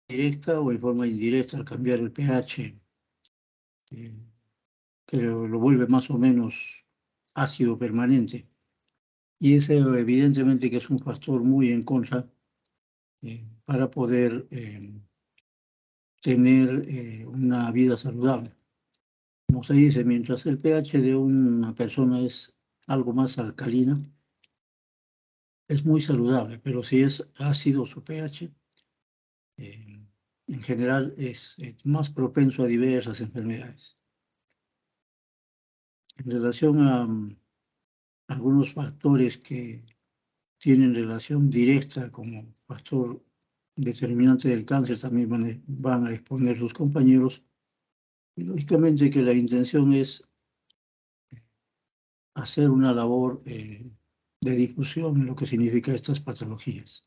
directa o en forma indirecta al cambiar el pH, que lo vuelve más o menos ácido permanente. Y eso evidentemente que es un factor muy en contra para poder tener una vida saludable. Como se dice, mientras el pH de una persona es algo más alcalino, es muy saludable, pero si es ácido su pH, en general es más propenso a diversas enfermedades. En relación a algunos factores que tienen relación directa como factor determinante del cáncer, también van a exponer sus compañeros. Y lógicamente que la intención es hacer una labor de difusión en lo que significa estas patologías.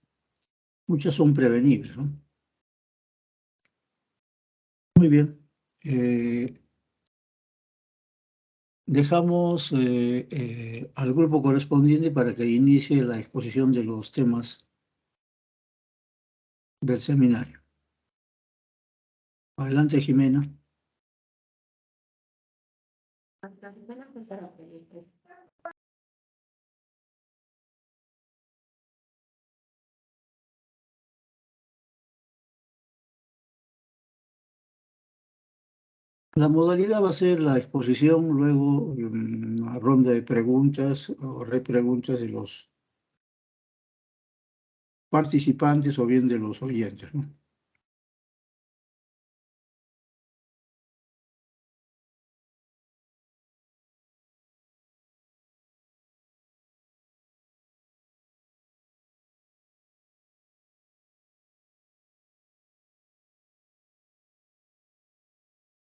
Muchas son prevenibles, ¿no? Muy bien. Dejamos al grupo correspondiente para que inicie la exposición de los temas del seminario. Adelante, Jimena. La modalidad va a ser la exposición, luego una ronda de preguntas o repreguntas de los participantes o bien de los oyentes, ¿no?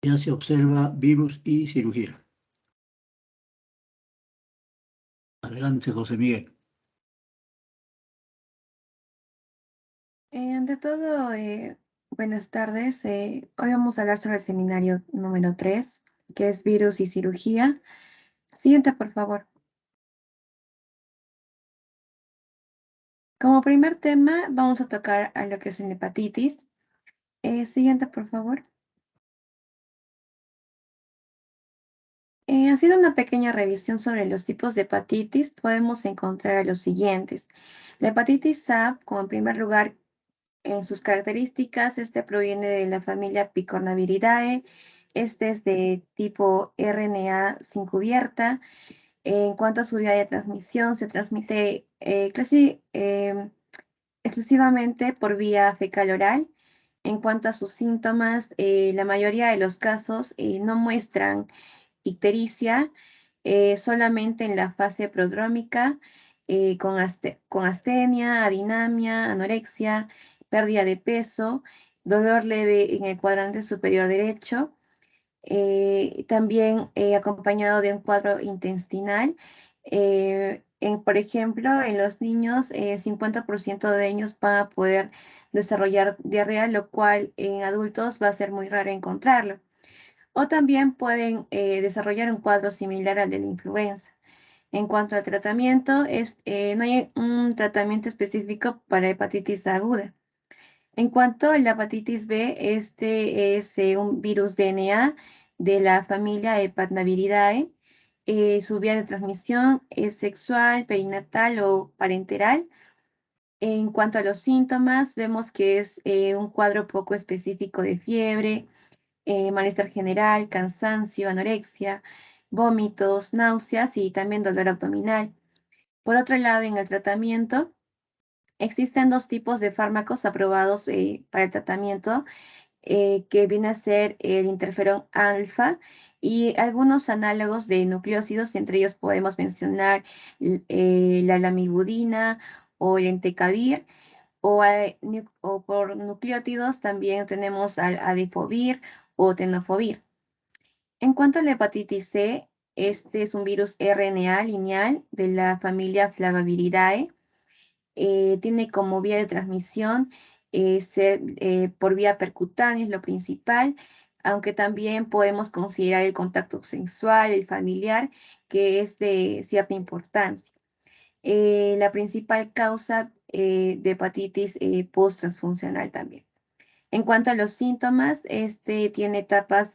Ya se observa virus y cirugía. Adelante, José Miguel. Ante todo, buenas tardes. Hoy vamos a hablar sobre el seminario número 3, que es virus y cirugía. Siguiente, por favor. Como primer tema, vamos a tocar a lo que es la hepatitis. Siguiente, por favor. Haciendo una pequeña revisión sobre los tipos de hepatitis, podemos encontrar a los siguientes. La hepatitis A, como en primer lugar, en sus características, este proviene de la familia Picornaviridae. Este es de tipo RNA sin cubierta. En cuanto a su vía de transmisión, se transmite exclusivamente por vía fecal oral. En cuanto a sus síntomas, la mayoría de los casos no muestran ictericia, solamente en la fase prodrómica, con astenia, adinamia, anorexia, pérdida de peso, dolor leve en el cuadrante superior derecho, también acompañado de un cuadro intestinal. Por ejemplo, en los niños, 50% de ellos van a poder desarrollar diarrea, lo cual en adultos va a ser muy raro encontrarlo. O también pueden desarrollar un cuadro similar al de la influenza. En cuanto al tratamiento, no hay un tratamiento específico para hepatitis aguda. En cuanto a la hepatitis B, este es un virus DNA de la familia Hepatnaviridae. Su vía de transmisión es sexual, perinatal o parenteral. En cuanto a los síntomas, vemos que es un cuadro poco específico de fiebre, malestar general, cansancio, anorexia, vómitos, náuseas y también dolor abdominal. Por otro lado, en el tratamiento, existen dos tipos de fármacos aprobados para el tratamiento, que viene a ser el interferón alfa y algunos análogos de nucleócidos. Entre ellos podemos mencionar la lamivudina o el entecavir, o por nucleótidos también tenemos al adifovir o tenofovir. En cuanto a la hepatitis C, este es un virus RNA lineal de la familia Flaviviridae. Tiene como vía de transmisión por vía percutánea, es lo principal, aunque también podemos considerar el contacto sexual, el familiar, que es de cierta importancia. La principal causa de hepatitis post-transfuncional también. En cuanto a los síntomas, tiene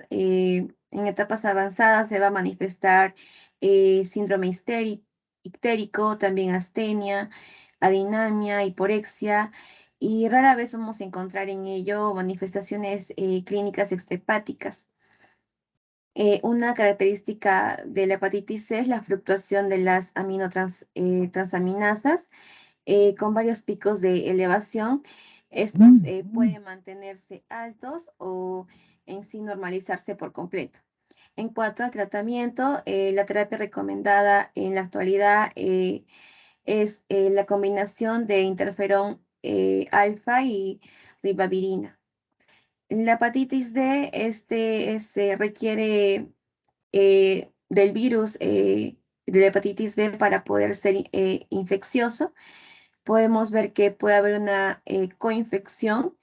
en etapas avanzadas se va a manifestar síndrome ictérico, también astenia, adinamia, hiporexia, y rara vez vamos a encontrar en ello manifestaciones clínicas extrahepáticas. Una característica de la hepatitis C es la fluctuación de las transaminasas con varios picos de elevación. Estos pueden mantenerse altos o en sí normalizarse por completo. En cuanto al tratamiento, la terapia recomendada en la actualidad es la combinación de interferón alfa y ribavirina. La hepatitis D requiere del virus de la hepatitis B para poder ser infeccioso. Podemos ver que puede haber una coinfección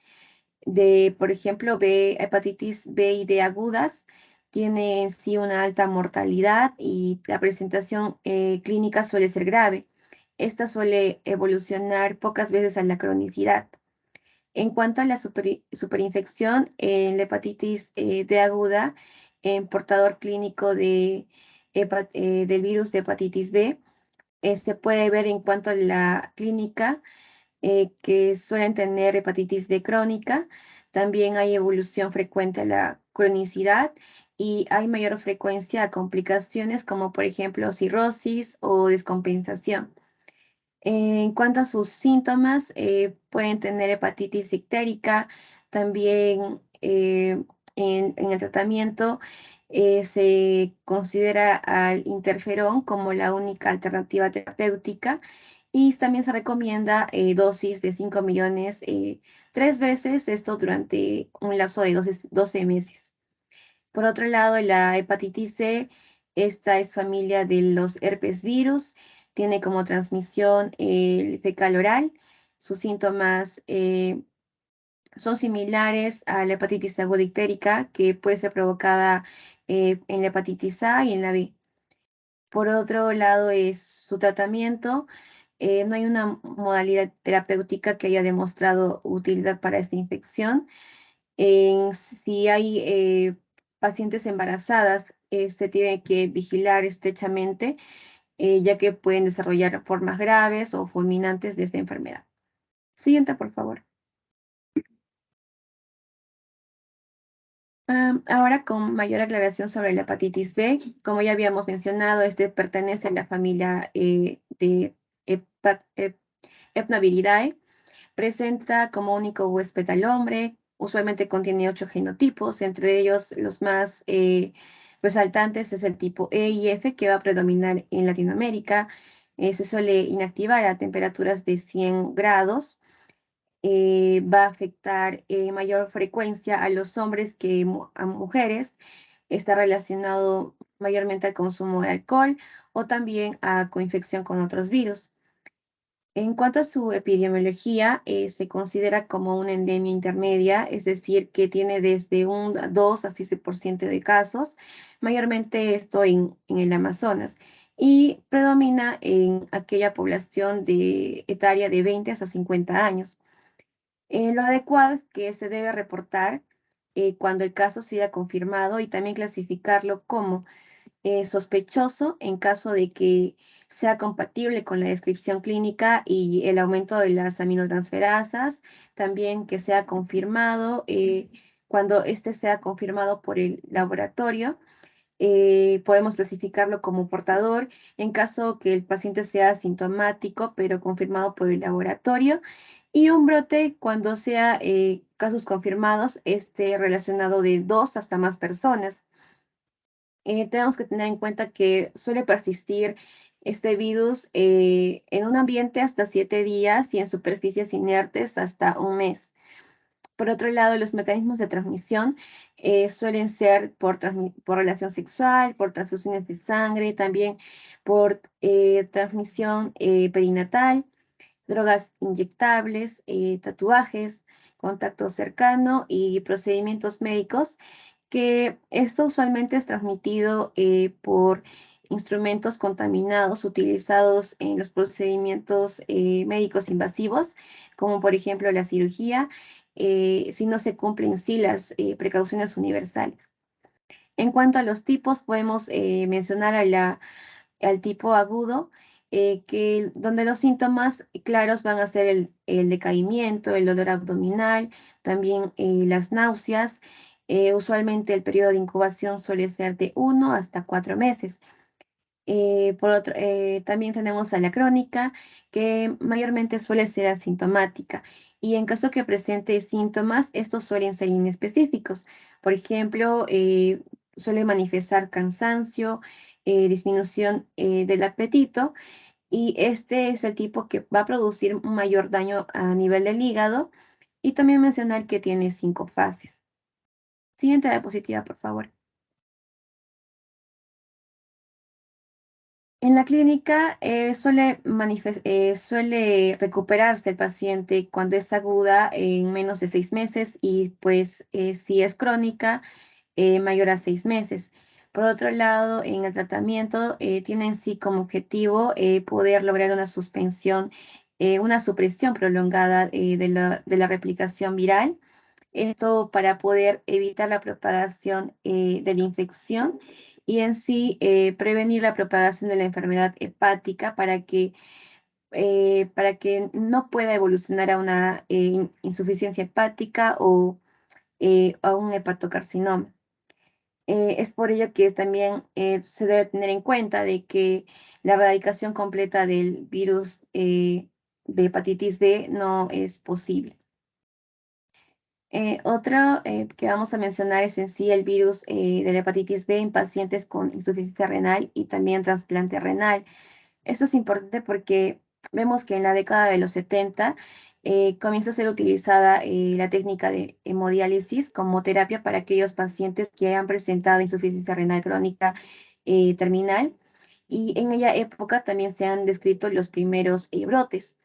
de, por ejemplo, hepatitis B y D agudas. Tiene en sí una alta mortalidad y la presentación clínica suele ser grave. Esta suele evolucionar pocas veces a la cronicidad. En cuanto a la superinfección, en la hepatitis D aguda, en portador clínico del virus de hepatitis B, se puede ver en cuanto a la clínica que suelen tener hepatitis B crónica. También hay evolución frecuente a la cronicidad y hay mayor frecuencia a complicaciones como por ejemplo cirrosis o descompensación. En cuanto a sus síntomas, pueden tener hepatitis ictérica, también en el tratamiento se considera al interferón como la única alternativa terapéutica y también se recomienda dosis de 5 millones 3 veces, esto durante un lapso de 12 meses. Por otro lado, la hepatitis C, esta es familia de los herpes virus, tiene como transmisión el fecal oral. Sus síntomas son similares a la hepatitis aguda ictérica, que puede ser provocada en la hepatitis A y en la B. Por otro lado, es su tratamiento. No hay una modalidad terapéutica que haya demostrado utilidad para esta infección. Si hay pacientes embarazadas, se tiene que vigilar estrechamente, ya que pueden desarrollar formas graves o fulminantes de esta enfermedad. Siguiente, por favor. Ahora con mayor aclaración sobre la hepatitis B, como ya habíamos mencionado, pertenece a la familia de Hepnaviridae. Presenta como único huésped al hombre, usualmente contiene 8 genotipos, entre ellos los más resaltantes es el tipo E y F, que va a predominar en Latinoamérica. Se suele inactivar a temperaturas de 100 grados. Va a afectar mayor frecuencia a los hombres que a mujeres. Está relacionado mayormente al consumo de alcohol o también a coinfección con otros virus. En cuanto a su epidemiología, se considera como una endemia intermedia, es decir, que tiene desde un 2 a 6% de casos, mayormente esto en el Amazonas, y predomina en aquella población etaria de 20 hasta 50 años. Lo adecuado es que se debe reportar cuando el caso sea confirmado y también clasificarlo como sospechoso en caso de que sea compatible con la descripción clínica y el aumento de las aminotransferasas, también que sea confirmado, cuando este sea confirmado por el laboratorio, podemos clasificarlo como portador en caso que el paciente sea asintomático, pero confirmado por el laboratorio, y un brote cuando sea casos confirmados, relacionado de 2 hasta más personas. Tenemos que tener en cuenta que suele persistir este virus en un ambiente hasta 7 días y en superficies inertes hasta un mes. Por otro lado, los mecanismos de transmisión suelen ser por relación sexual, por transfusiones de sangre, también por transmisión perinatal, drogas inyectables, tatuajes, contacto cercano y procedimientos médicos, que esto usualmente es transmitido por instrumentos contaminados utilizados en los procedimientos médicos invasivos, como por ejemplo la cirugía, si no se cumplen sí las precauciones universales. En cuanto a los tipos, podemos mencionar al tipo agudo, donde los síntomas claros van a ser el decaimiento, el dolor abdominal, también las náuseas. Usualmente el periodo de incubación suele ser de 1 hasta 4 meses. También tenemos a la crónica, que mayormente suele ser asintomática. Y en caso que presente síntomas, estos suelen ser inespecíficos. Por ejemplo, suele manifestar cansancio, disminución del apetito, y este es el tipo que va a producir un mayor daño a nivel del hígado. Y también mencionar que tiene 5 fases. Siguiente diapositiva, por favor. En la clínica suele recuperarse el paciente cuando es aguda en menos de 6 meses y pues si es crónica, mayor a 6 meses. Por otro lado, en el tratamiento tienen sí como objetivo poder lograr una suspensión, una supresión prolongada de la replicación viral. Esto para poder evitar la propagación de la infección y en sí prevenir la propagación de la enfermedad hepática para que no pueda evolucionar a una insuficiencia hepática o a un hepatocarcinoma. Es por ello que también se debe tener en cuenta de que la erradicación completa del virus de hepatitis B no es posible. Otro que vamos a mencionar es en sí el virus de la hepatitis B en pacientes con insuficiencia renal y también trasplante renal. Esto es importante porque vemos que en la década de los 70 comienza a ser utilizada la técnica de hemodiálisis como terapia para aquellos pacientes que han presentado insuficiencia renal crónica terminal, y en aquella época también se han descrito los primeros brotes.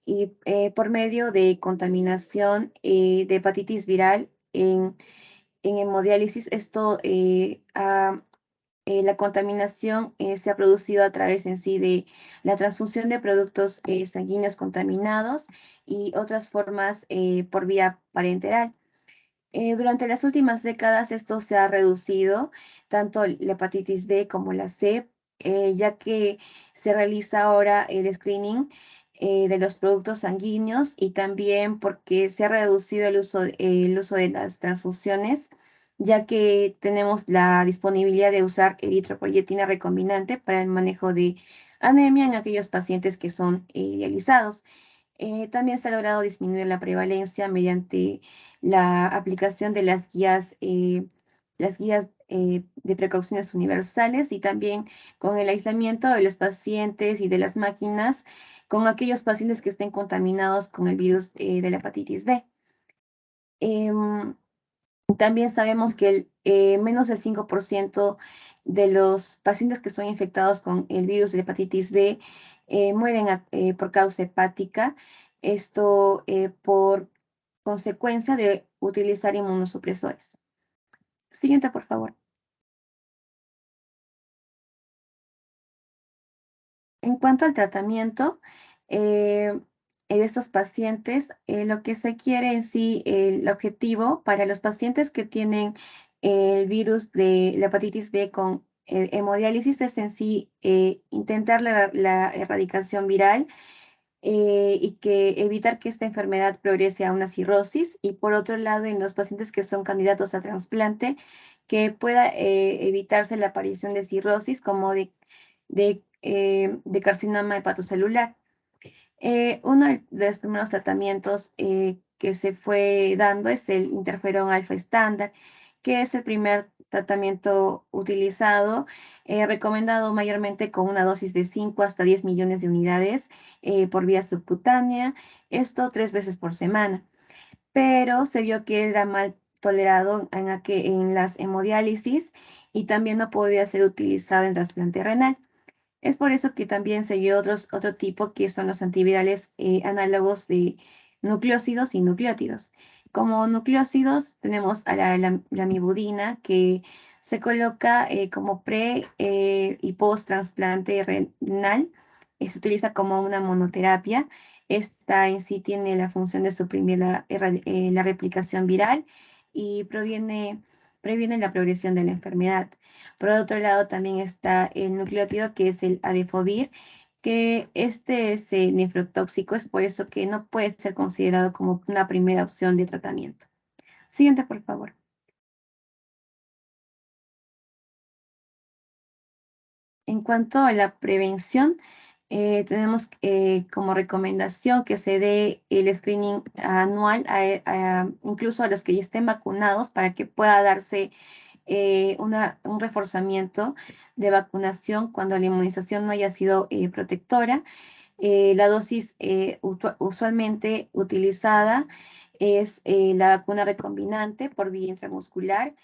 Y por medio de contaminación de hepatitis viral en hemodiálisis, la contaminación se ha producido a través en sí de la transfusión de productos sanguíneos contaminados y otras formas por vía parenteral. Durante las últimas décadas esto se ha reducido, tanto la hepatitis B como la C, ya que se realiza ahora el screening de los productos sanguíneos y también porque se ha reducido el uso de las transfusiones, ya que tenemos la disponibilidad de usar eritropoyetina recombinante para el manejo de anemia en aquellos pacientes que son dializados. También se ha logrado disminuir la prevalencia mediante la aplicación de las guías de precauciones universales y también con el aislamiento de los pacientes y de las máquinas con aquellos pacientes que estén contaminados con el virus de la hepatitis B. Em, También sabemos que menos del 5% de los pacientes que son infectados con el virus de hepatitis B mueren por causa hepática. Esto por consecuencia de utilizar inmunosupresores. Siguiente, por favor. En cuanto al tratamiento de estos pacientes, lo que se quiere en sí, el objetivo para los pacientes que tienen el virus de la hepatitis B con hemodiálisis es en sí intentar la erradicación viral y que evitar que esta enfermedad progrese a una cirrosis. Y por otro lado, en los pacientes que son candidatos a trasplante, que pueda evitarse la aparición de cirrosis como de carcinoma hepatocelular. Uno de los primeros tratamientos que se fue dando es el interferón alfa estándar, que es el primer tratamiento utilizado, recomendado mayormente con una dosis de 5 hasta 10 millones de unidades por vía subcutánea, esto 3 veces por semana. Pero se vio que era mal tolerado en las hemodiálisis y también no podía ser utilizado en trasplante renal. Es por eso que también se vio otro tipo que son los antivirales análogos de nucleócidos y nucleótidos. Como nucleócidos tenemos a la lamivudina, que se coloca como pre y post trasplante renal. Se utiliza como una monoterapia. Esta en sí tiene la función de suprimir la replicación viral y previene la progresión de la enfermedad. Por otro lado, también está el nucleótido, que es el Adefovir, que este es nefrotóxico, es por eso que no puede ser considerado como una primera opción de tratamiento. Siguiente, por favor. En cuanto a la prevención, tenemos como recomendación que se dé el screening anual incluso a los que ya estén vacunados para que pueda darse un reforzamiento de vacunación cuando la inmunización no haya sido protectora. La dosis usualmente utilizada es la vacuna recombinante por vía intramuscular.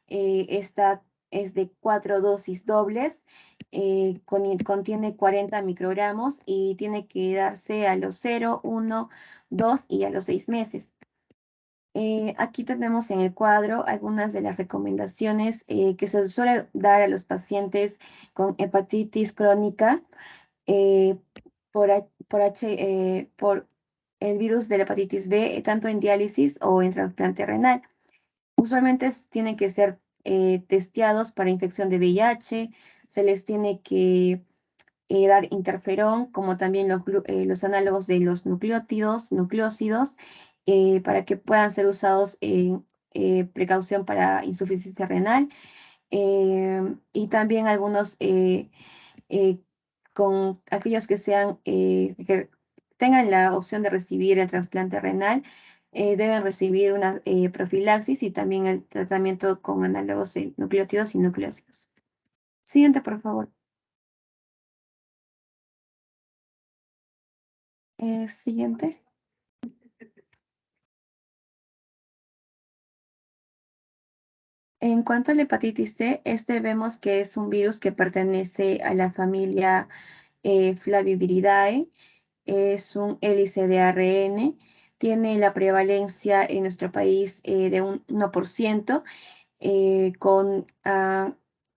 Esta es de 4 dosis dobles, contiene 40 microgramos y tiene que darse a los 0, 1, 2 y a los 6 meses. Aquí tenemos en el cuadro algunas de las recomendaciones que se suele dar a los pacientes con hepatitis crónica eh, por el virus de la hepatitis B, tanto en diálisis o en trasplante renal. Usualmente tienen que ser testeados para infección de VIH, se les tiene que dar interferón, como también los análogos de los nucleócidos, para que puedan ser usados en precaución para insuficiencia renal, y también algunos eh, con aquellos que tengan la opción de recibir el trasplante renal, deben recibir una profilaxis y también el tratamiento con análogos de nucleótidos y nucleócidos. Siguiente, por favor. Siguiente. En cuanto a la hepatitis C, vemos que es un virus que pertenece a la familia Flaviviridae, es un hélice de ARN, tiene la prevalencia en nuestro país de un 1%, con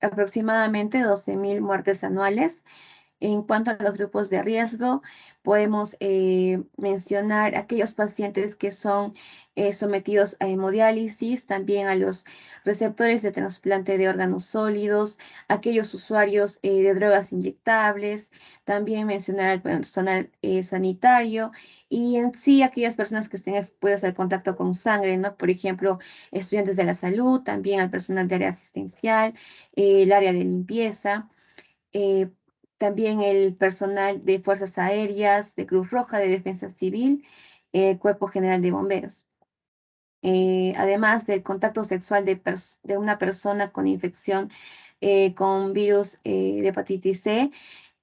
aproximadamente 12.000 muertes anuales. En cuanto a los grupos de riesgo, podemos mencionar aquellos pacientes que son sometidos a hemodiálisis, también a los receptores de trasplante de órganos sólidos, aquellos usuarios de drogas inyectables, también mencionar al personal sanitario y en sí aquellas personas que estén expuestas al contacto con sangre, ¿no? Por ejemplo, estudiantes de la salud, también al personal de área asistencial, el área de limpieza. eh, También el personal de Fuerzas Aéreas, de Cruz Roja, de Defensa Civil, Cuerpo General de Bomberos. Además del contacto sexual de una persona con infección con virus de hepatitis C,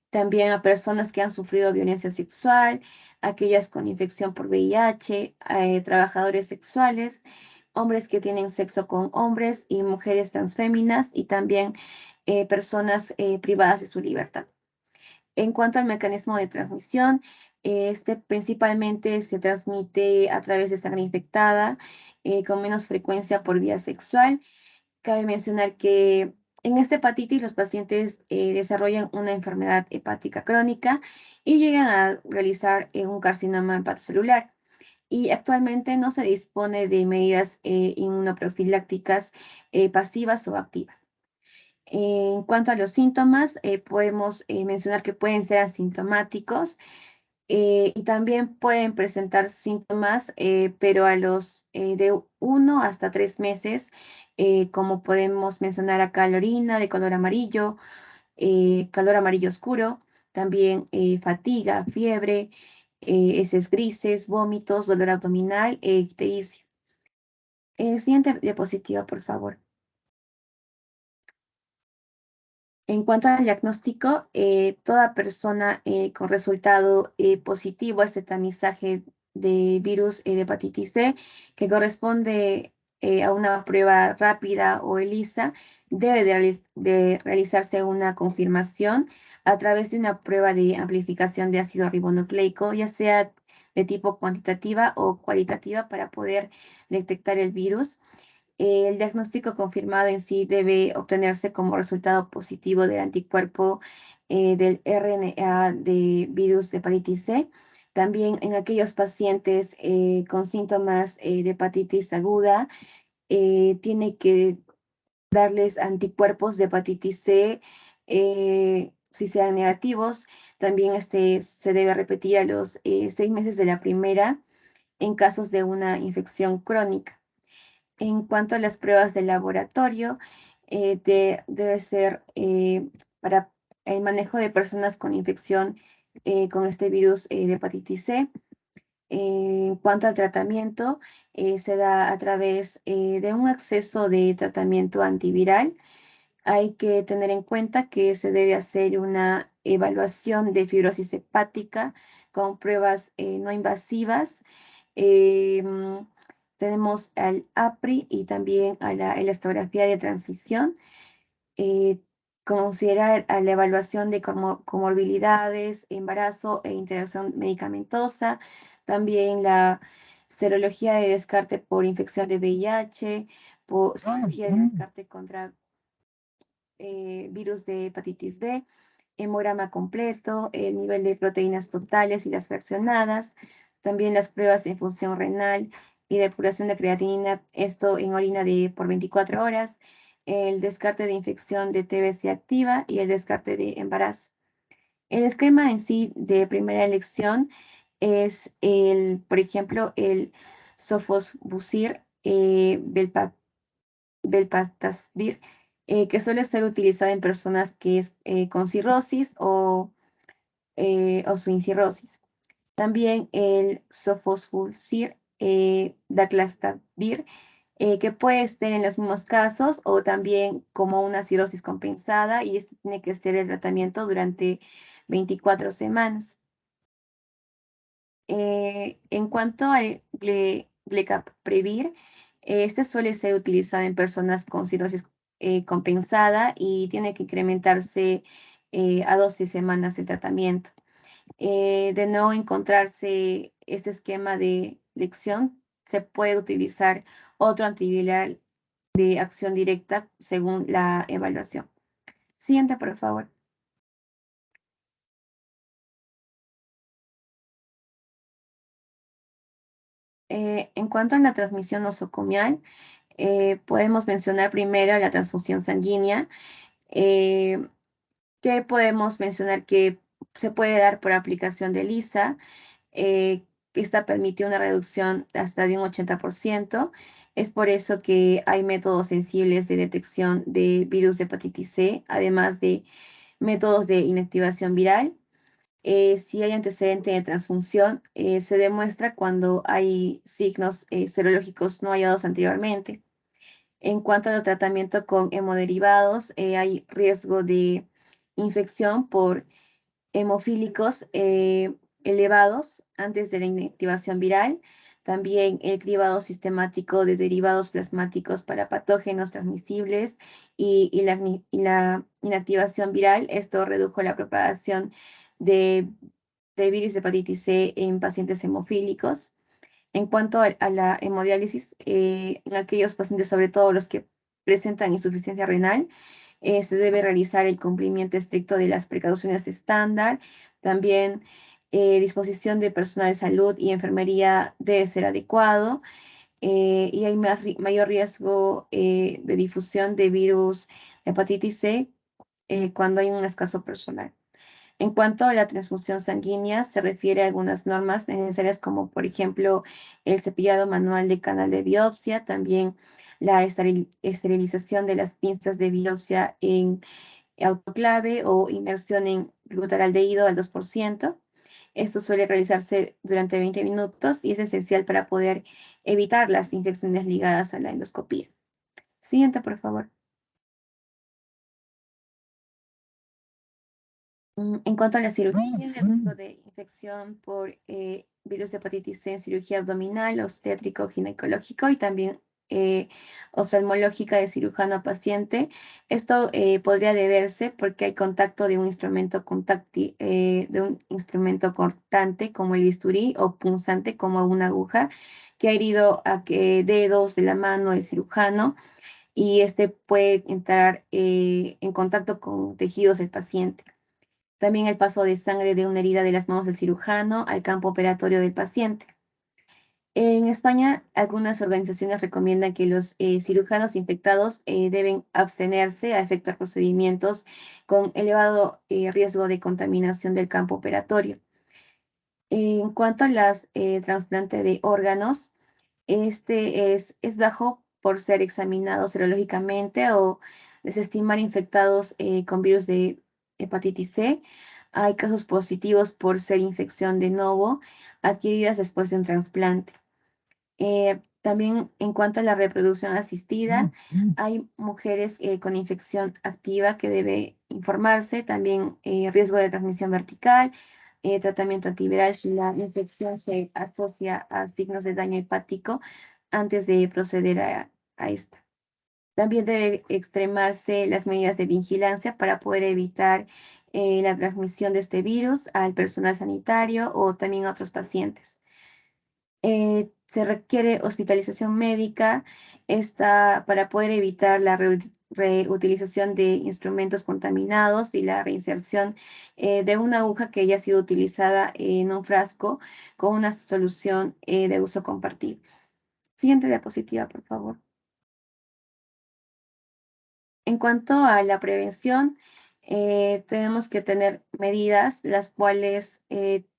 también a personas que han sufrido violencia sexual, aquellas con infección por VIH, trabajadores sexuales, hombres que tienen sexo con hombres y mujeres transféminas y también personas privadas de su libertad. En cuanto al mecanismo de transmisión, principalmente se transmite a través de sangre infectada, con menos frecuencia por vía sexual. Cabe mencionar que en esta hepatitis los pacientes desarrollan una enfermedad hepática crónica y llegan a realizar un carcinoma hepatocelular. Y actualmente no se dispone de medidas inmunoprofilácticas pasivas o activas. En cuanto a los síntomas, podemos mencionar que pueden ser asintomáticos y también pueden presentar síntomas, pero a los de 1 hasta 3 meses, como podemos mencionar acá la orina de color amarillo oscuro, también fatiga, fiebre, heces grises, vómitos, dolor abdominal e ictericia. Siguiente diapositiva, por favor. En cuanto al diagnóstico, toda persona con resultado positivo a este tamizaje de virus de hepatitis C, que corresponde a una prueba rápida o ELISA, debe de realizarse una confirmación a través de una prueba de amplificación de ácido ribonucleico, ya sea de tipo cuantitativa o cualitativa, para poder detectar el virus. El diagnóstico confirmado en sí debe obtenerse como resultado positivo del anticuerpo del RNA de virus de hepatitis C. También en aquellos pacientes con síntomas de hepatitis aguda, tiene que darles anticuerpos de hepatitis C, si sean negativos. También se debe repetir a los 6 meses de la primera en casos de una infección crónica. En cuanto a las pruebas de laboratorio, debe ser para el manejo de personas con infección con este virus de hepatitis C. En cuanto al tratamiento, se da a través de un acceso de tratamiento antiviral. Hay que tener en cuenta que se debe hacer una evaluación de fibrosis hepática con pruebas no invasivas. Tenemos al APRI y también a la elastografía de transición. Considerar a la evaluación de comorbilidades, embarazo e interacción medicamentosa. También la serología de descarte por infección de VIH, por serología de descarte contra virus de hepatitis B, hemograma completo, el nivel de proteínas totales y las fraccionadas, también las pruebas de función renal y depuración de creatinina, esto en orina por 24 horas, el descarte de infección de TBC activa y el descarte de embarazo. El esquema en sí de primera elección es por ejemplo, el sofosbuvir, velpatasvir, que suele ser utilizada en personas con cirrosis o sin cirrosis. También el sofosbuvir, daclastavir, que puede estar en los mismos casos o también como una cirrosis compensada, y este tiene que ser el tratamiento durante 24 semanas. En cuanto al glecaprevir, este suele ser utilizado en personas con cirrosis compensada y tiene que incrementarse a 12 semanas el tratamiento. De no encontrarse este esquema de elección, se puede utilizar otro antiviral de acción directa según la evaluación. Siguiente, por favor. En cuanto a la transmisión nosocomial, podemos mencionar primero la transfusión sanguínea, que podemos mencionar que se puede dar por aplicación de ELISA. Esta permite una reducción hasta de un 80%. Es por eso que hay métodos sensibles de detección de virus de hepatitis C, además de métodos de inactivación viral. Si hay antecedente de transfusión, se demuestra cuando hay signos serológicos no hallados anteriormente. En cuanto al tratamiento con hemoderivados, hay riesgo de infección por hemofílicos elevados antes de la inactivación viral. También el cribado sistemático de derivados plasmáticos para patógenos transmisibles y la inactivación viral. Esto redujo la propagación de virus de hepatitis C en pacientes hemofílicos. En cuanto a la hemodiálisis, en aquellos pacientes, sobre todo los que presentan insuficiencia renal, se debe realizar el cumplimiento estricto de las precauciones estándar. También disposición de personal de salud y enfermería debe ser adecuado. Y hay mayor riesgo de difusión de virus de hepatitis C cuando hay un escaso personal. En cuanto a la transfusión sanguínea, se refiere a algunas normas necesarias como, por ejemplo, el cepillado manual de canal de biopsia, también la esterilización de las pinzas de biopsia en autoclave o inmersión en glutaraldehído al 2%. Esto suele realizarse durante 20 minutos y es esencial para poder evitar las infecciones ligadas a la endoscopía. Siguiente, por favor. En cuanto a la cirugía, el riesgo de infección por virus de hepatitis C en cirugía abdominal, obstétrico, ginecológico y también oftalmológica de cirujano a paciente. Esto podría deberse porque hay contacto de un instrumento cortante como el bisturí o punzante como una aguja que ha herido a dedos de la mano del cirujano y este puede entrar en contacto con tejidos del paciente. También el paso de sangre de una herida de las manos del cirujano al campo operatorio del paciente. En España, algunas organizaciones recomiendan que los cirujanos infectados deben abstenerse a efectuar procedimientos con elevado riesgo de contaminación del campo operatorio. En cuanto a las trasplantes de órganos, este es bajo por ser examinado serológicamente o desestimar infectados con virus de hepatitis C. Hay casos positivos por ser infección de novo adquiridas después de un trasplante. También en cuanto a la reproducción asistida, hay mujeres con infección activa que debe informarse, también riesgo de transmisión vertical, tratamiento antiviral si la infección se asocia a signos de daño hepático antes de proceder a esta. También debe extremarse las medidas de vigilancia para poder evitar la transmisión de este virus al personal sanitario o también a otros pacientes. Se requiere hospitalización médica para poder evitar la reutilización de instrumentos contaminados y la reinserción de una aguja que haya sido utilizada en un frasco con una solución de uso compartido. Siguiente diapositiva, por favor. En cuanto a la prevención, tenemos que tener medidas las cuales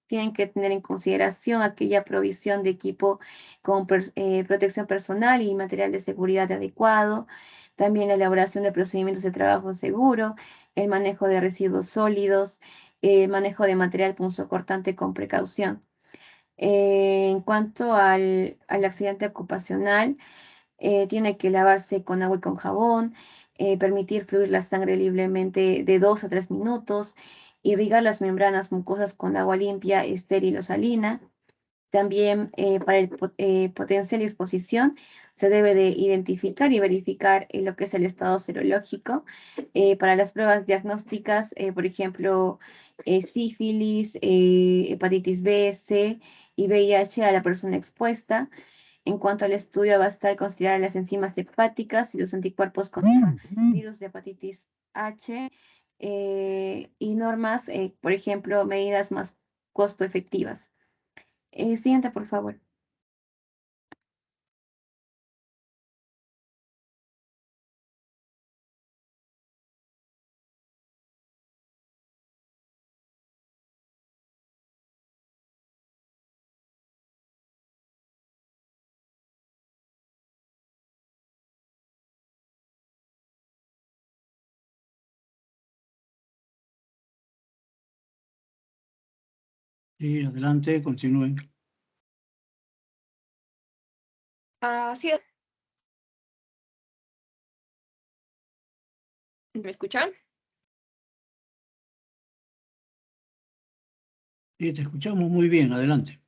tienen que tener en consideración aquella provisión de equipo con protección personal y material de seguridad adecuado, también la elaboración de procedimientos de trabajo seguro, el manejo de residuos sólidos, el manejo de material punzocortante con precaución. En cuanto al accidente ocupacional, tiene que lavarse con agua y con jabón, permitir fluir la sangre libremente de 2 a 3 minutos, irrigar las membranas mucosas con agua limpia, estéril o salina. También para el potencial y exposición se debe de identificar y verificar lo que es el estado serológico. Para las pruebas diagnósticas, por ejemplo, sífilis, hepatitis B, C y VIH a la persona expuesta. En cuanto al estudio, basta de considerar las enzimas hepáticas y los anticuerpos contra virus de hepatitis H y normas, por ejemplo, medidas más costo efectivas. Siguiente, por favor. Sí, adelante, continúen. Sí, ¿me escuchan? Sí, te escuchamos muy bien, adelante.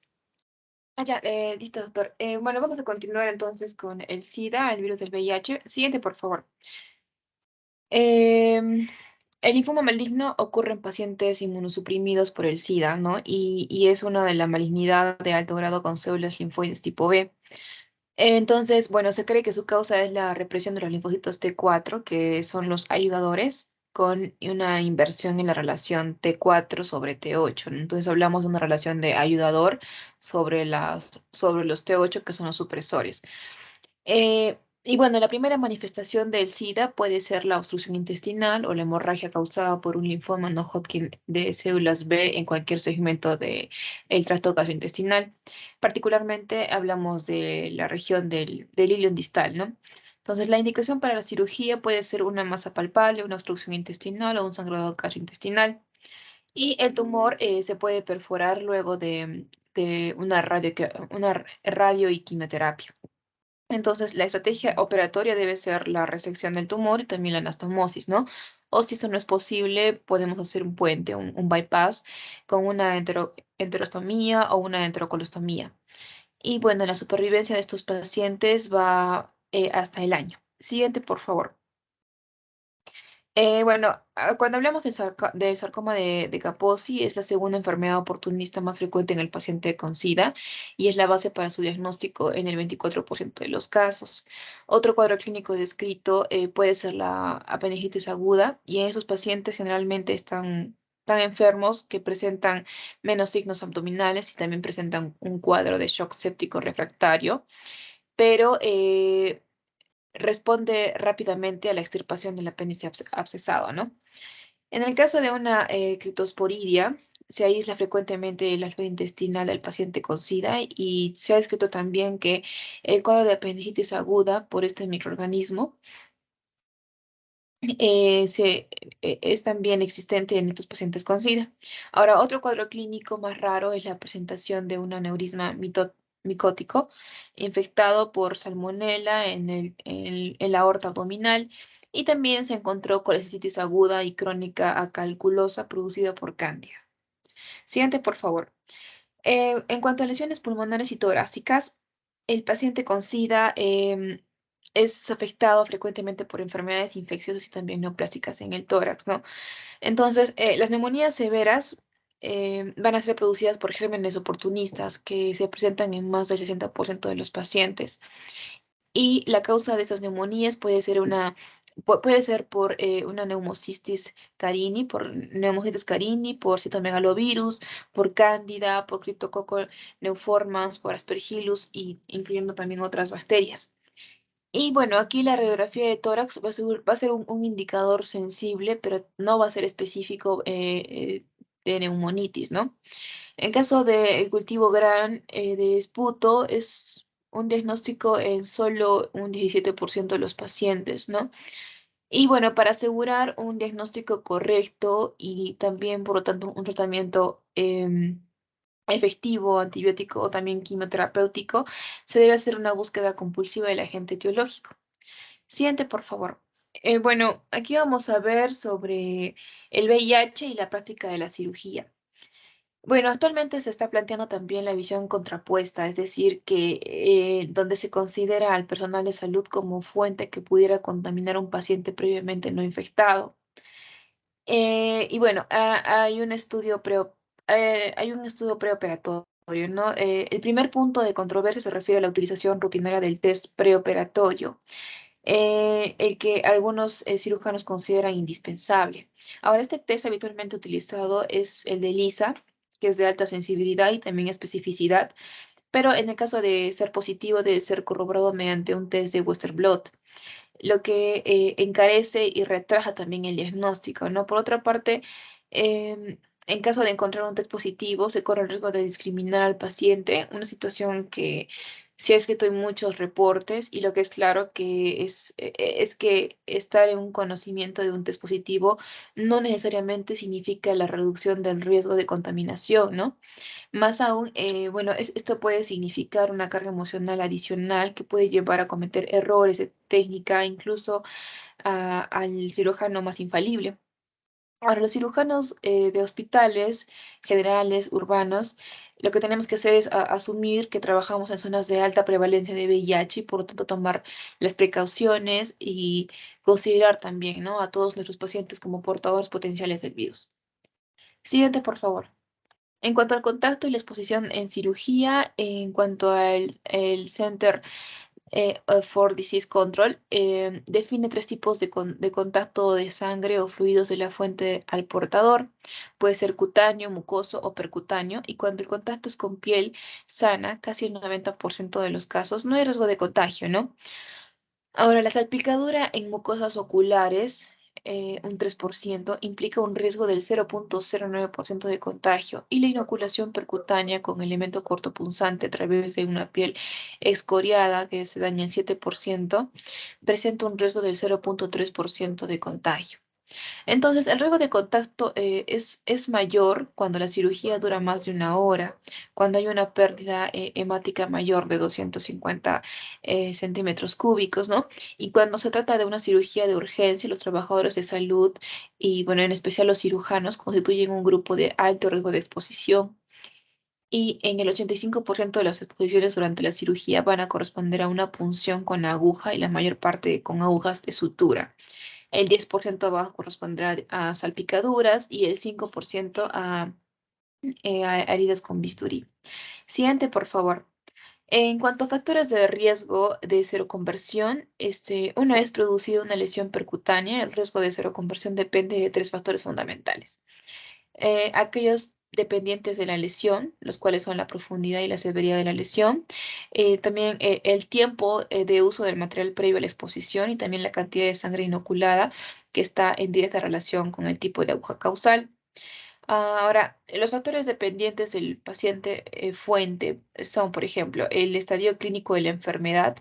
Ya, listo, doctor. Bueno, vamos a continuar entonces con el SIDA, el virus del VIH. Siguiente, por favor. Em, el linfoma maligno ocurre en pacientes inmunosuprimidos por el SIDA, ¿no? Y es una de la malignidad de alto grado con células linfoides tipo B. Entonces, bueno, se cree que su causa es la represión de los linfocitos T4, que son los ayudadores, con una inversión en la relación T4 sobre T8, ¿no? Entonces hablamos de una relación de ayudador sobre los T8, que son los supresores. Y bueno, la primera manifestación del SIDA puede ser la obstrucción intestinal o la hemorragia causada por un linfoma no Hodgkin de células B en cualquier segmento del tracto gastrointestinal. Particularmente hablamos de la región del ilion distal, ¿no? Entonces, la indicación para la cirugía puede ser una masa palpable, una obstrucción intestinal o un sangrado gastrointestinal. Y el tumor se puede perforar luego de una radio y quimioterapia. Entonces, la estrategia operatoria debe ser la resección del tumor y también la anastomosis, ¿no? O si eso no es posible, podemos hacer un puente, un bypass con una enterostomía o una enterocolostomía. Y bueno, la supervivencia de estos pacientes va hasta el año. Siguiente, por favor. Bueno, cuando hablamos del sarcoma de Kaposi, es la segunda enfermedad oportunista más frecuente en el paciente con SIDA y es la base para su diagnóstico en el 24% de los casos. Otro cuadro clínico descrito puede ser la apendicitis aguda y en esos pacientes generalmente están tan enfermos que presentan menos signos abdominales y también presentan un cuadro de shock séptico refractario, pero responde rápidamente a la extirpación del apéndice abscesado, ¿no? En el caso de una critosporidia, se aísla frecuentemente la flora intestinal del paciente con SIDA y se ha descrito también que el cuadro de apendicitis aguda por este microorganismo es también existente en estos pacientes con SIDA. Ahora, otro cuadro clínico más raro es la presentación de un aneurisma micótico infectado por salmonela en la aorta abdominal y también se encontró colecitis aguda y crónica acalculosa producida por cándida. Siguiente, por favor. En cuanto a lesiones pulmonares y torácicas, el paciente con SIDA es afectado frecuentemente por enfermedades infecciosas y también neoplásicas en el tórax, ¿no? Entonces, las neumonías severas van a ser producidas por gérmenes oportunistas que se presentan en más del 60% de los pacientes. Y la causa de estas neumonías puede ser por una neumocistis carini, por citomegalovirus, por cándida, por Cryptococcus neoformans, por aspergillus y incluyendo también otras bacterias. Y bueno, aquí la radiografía de tórax va a ser un indicador sensible, pero no va a ser específico de neumonitis, ¿no? En caso del cultivo GRAN de esputo, es un diagnóstico en solo un 17% de los pacientes, ¿no? Y bueno, para asegurar un diagnóstico correcto y también, por lo tanto, un tratamiento efectivo, antibiótico o también quimioterapéutico, se debe hacer una búsqueda compulsiva del agente etiológico. Siguiente, por favor. Bueno, aquí vamos a ver sobre el VIH y la práctica de la cirugía. Bueno, actualmente se está planteando también la visión contrapuesta, es decir, que donde se considera al personal de salud como fuente que pudiera contaminar a un paciente previamente no infectado. Y bueno, hay un estudio preoperatorio, ¿no? El primer punto de controversia se refiere a la utilización rutinaria del test preoperatorio, el que algunos cirujanos consideran indispensable. Ahora, este test habitualmente utilizado es el de ELISA, que es de alta sensibilidad y también especificidad, pero en el caso de ser positivo debe ser corroborado mediante un test de Western blot, lo que encarece y retrasa también el diagnóstico, ¿no? Por otra parte, en caso de encontrar un test positivo, se corre el riesgo de discriminar al paciente, una situación que se ha escrito en muchos reportes y lo que es claro que es que estar en un conocimiento de un test positivo no necesariamente significa la reducción del riesgo de contaminación, ¿no? Más aún, bueno, esto puede significar una carga emocional adicional que puede llevar a cometer errores de técnica, incluso al cirujano más infalible. Ahora, los cirujanos de hospitales generales, urbanos, lo que tenemos que hacer es asumir que trabajamos en zonas de alta prevalencia de VIH y por lo tanto tomar las precauciones y considerar también, ¿no?, a todos nuestros pacientes como portadores potenciales del virus. Siguiente, por favor. En cuanto al contacto y la exposición en cirugía, en cuanto al el Center for Disease Control, define tres tipos de contacto de sangre o fluidos de la fuente al portador. Puede ser cutáneo, mucoso o percutáneo. Y cuando el contacto es con piel sana, casi el 90% de los casos, no hay riesgo de contagio, ¿no? Ahora, la salpicadura en mucosas oculares, un 3%, implica un riesgo del 0,09% de contagio y la inoculación percutánea con elemento cortopunzante a través de una piel excoriada que se daña en 7%, presenta un riesgo del 0,3% de contagio. Entonces, el riesgo de contacto es mayor cuando la cirugía dura más de una hora, cuando hay una pérdida hemática mayor de 250 centímetros cúbicos, ¿no? Y cuando se trata de una cirugía de urgencia, los trabajadores de salud y, bueno, en especial los cirujanos constituyen un grupo de alto riesgo de exposición. y en el 85% de las exposiciones durante la cirugía van a corresponder a una punción con aguja y la mayor parte con agujas de sutura. El 10% va a corresponder a salpicaduras y el 5% a heridas con bisturí. Siguiente, por favor. En cuanto a factores de riesgo de seroconversión, una vez producida una lesión percutánea, el riesgo de seroconversión depende de 3 factores fundamentales. Aquellos dependientes de la lesión, los cuales son la profundidad y la severidad de la lesión, también el tiempo de uso del material previo a la exposición y también la cantidad de sangre inoculada que está en directa relación con el tipo de aguja causal. Ahora, los factores dependientes del paciente fuente son, por ejemplo, el estadio clínico de la enfermedad,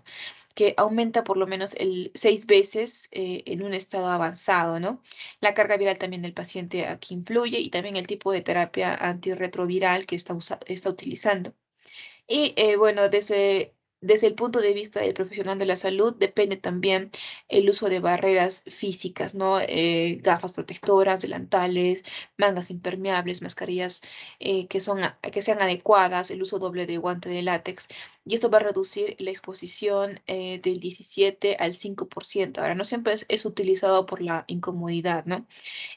que aumenta por lo menos 6 veces en un estado avanzado, ¿no? La carga viral también del paciente aquí influye y también el tipo de terapia antirretroviral que está utilizando. Y bueno, desde el punto de vista del profesional de la salud, depende también el uso de barreras físicas, ¿no? Gafas protectoras, delantales, mangas impermeables, mascarillas que sean adecuadas, el uso doble de guante de látex. Y esto va a reducir la exposición del 17 al 5%. Ahora, no siempre es utilizado por la incomodidad, ¿no?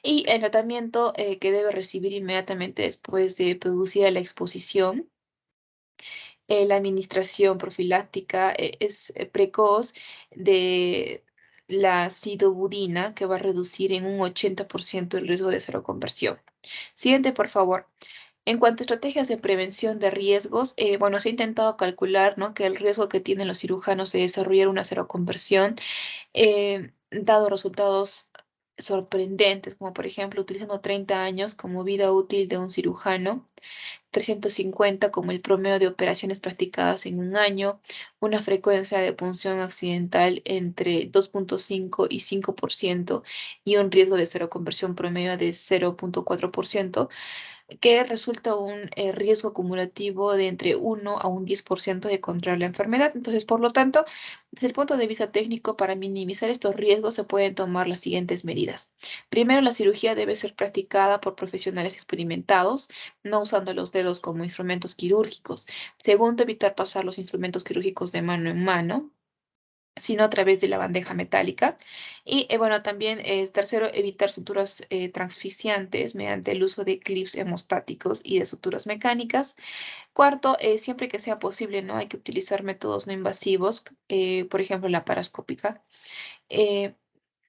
Y el tratamiento que debe recibir inmediatamente después de producida la exposición, la administración profiláctica es precoz de la sidobudina, que va a reducir en un 80% el riesgo de seroconversión. Siguiente, por favor. En cuanto a estrategias de prevención de riesgos, bueno, se ha intentado calcular, ¿no?, que el riesgo que tienen los cirujanos de desarrollar una seroconversión, dado resultados sorprendentes, como por ejemplo utilizando 30 años como vida útil de un cirujano, 350 como el promedio de operaciones practicadas en un año, una frecuencia de punción accidental entre 2.5 y 5% y un riesgo de seroconversión promedio de 0.4%, que resulta un riesgo acumulativo de entre 1 a un 10% de contraer la enfermedad. Entonces, por lo tanto, desde el punto de vista técnico, para minimizar estos riesgos se pueden tomar las siguientes medidas. Primero, la cirugía debe ser practicada por profesionales experimentados, no usando los dedos como instrumentos quirúrgicos. Segundo, evitar pasar los instrumentos quirúrgicos de mano en mano, sino a través de la bandeja metálica. Y bueno, también tercero, evitar suturas transficiantes mediante el uso de clips hemostáticos y de suturas mecánicas. Cuarto, siempre que sea posible, ¿no? Hay que utilizar métodos no invasivos, por ejemplo, la parascópica. Eh,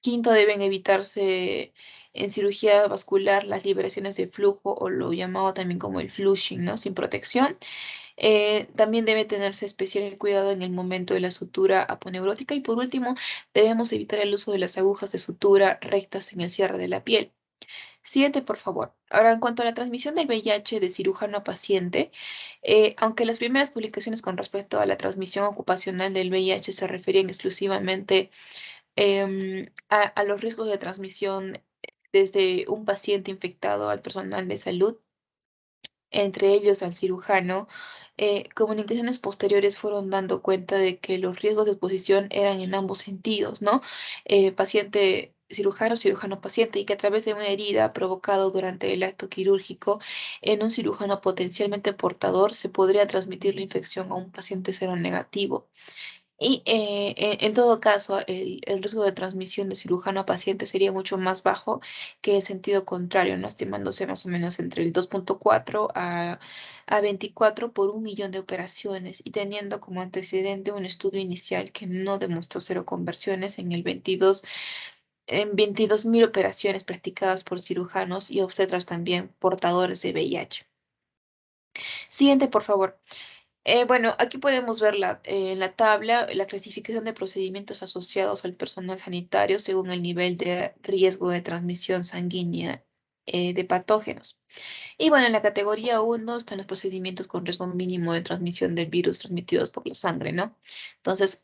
Quinto, deben evitarse en cirugía vascular las liberaciones de flujo o lo llamado también como el flushing, ¿no? Sin protección. También debe tenerse especial cuidado en el momento de la sutura aponeurótica. Y por último, debemos evitar el uso de las agujas de sutura rectas en el cierre de la piel. Siguiente, por favor. Ahora, en cuanto a la transmisión del VIH de cirujano a paciente, aunque las primeras publicaciones con respecto a la transmisión ocupacional del VIH se referían exclusivamente a los riesgos de transmisión desde un paciente infectado al personal de salud, entre ellos al cirujano, comunicaciones posteriores fueron dando cuenta de que los riesgos de exposición eran en ambos sentidos, ¿no? Paciente cirujano, cirujano paciente, y que a través de una herida provocada durante el acto quirúrgico en un cirujano potencialmente portador se podría transmitir la infección a un paciente seronegativo. Y en todo caso, el riesgo de transmisión de cirujano a paciente sería mucho más bajo que el sentido contrario, ¿no? Estimándose más o menos entre el 2.4 a 24 por 1 millón de operaciones y teniendo como antecedente un estudio inicial que no demostró seroconversiones en 22.000 operaciones practicadas por cirujanos y obstetras también portadores de VIH. Siguiente, por favor. Bueno, aquí podemos ver en la tabla la clasificación de procedimientos asociados al personal sanitario según el nivel de riesgo de transmisión sanguínea de patógenos. Y bueno, en la categoría 1 están los procedimientos con riesgo mínimo de transmisión del virus transmitidos por la sangre, ¿no? Entonces,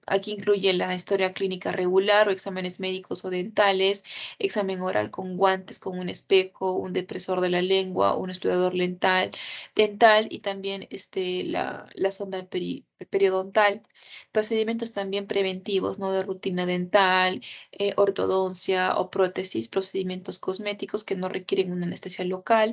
aquí incluye la historia clínica regular o exámenes médicos o dentales, examen oral con guantes, con un espejo, un depresor de la lengua, un explorador dental y también la sonda periodontal. Procedimientos también preventivos, ¿no? De rutina dental, ortodoncia o prótesis, procedimientos cosméticos que no requieren una anestesia local,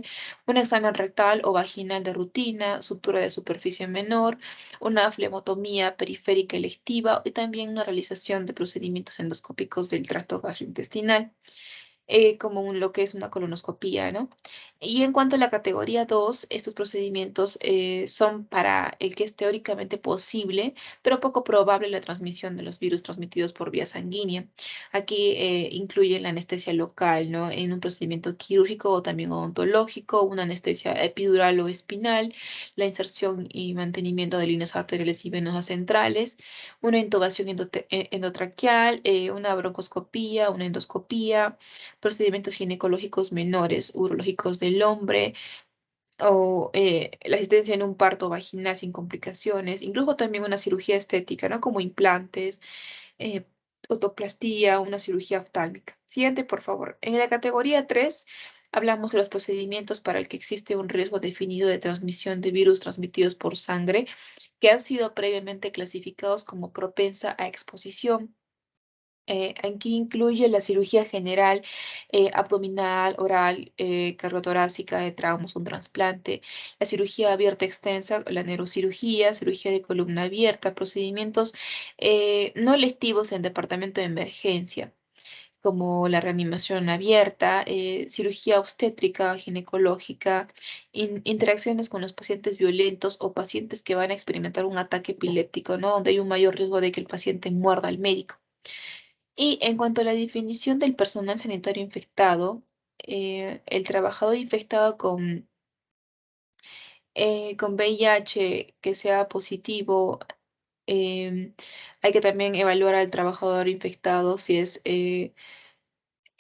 un examen rectal o vaginal de rutina, sutura de superficie menor, una flebotomía periférica electiva y también una realización de procedimientos endoscópicos del tracto gastrointestinal, como lo que es una colonoscopía, ¿no? Y en cuanto a la categoría 2, estos procedimientos son para el que es teóricamente posible, pero poco probable la transmisión de los virus transmitidos por vía sanguínea. Aquí incluye la anestesia local, ¿no? En un procedimiento quirúrgico o también odontológico, una anestesia epidural o espinal, la inserción y mantenimiento de líneas arteriales y venosas centrales, una intubación endotraqueal, una broncoscopía, una endoscopía, procedimientos ginecológicos menores, urológicos del hombre, o la asistencia en un parto vaginal sin complicaciones, incluso también una cirugía estética, ¿no? Como implantes, eh, otoplastía, una cirugía oftálmica. Siguiente, por favor. En la categoría 3 hablamos de los procedimientos para el que existe un riesgo definido de transmisión de virus transmitidos por sangre que han sido previamente clasificados como propensa a exposición. Aquí incluye la cirugía general, abdominal, oral, cardiotorácica de traumas, un trasplante, la cirugía abierta extensa, la neurocirugía, cirugía de columna abierta, procedimientos no electivos en departamento de emergencia, como la reanimación abierta, cirugía obstétrica, ginecológica, interacciones con los pacientes violentos o pacientes que van a experimentar un ataque epiléptico, ¿no? Donde hay un mayor riesgo de que el paciente muerda al médico. Y en cuanto a la definición del personal sanitario infectado, el trabajador infectado con VIH que sea positivo, hay que también evaluar al trabajador infectado si es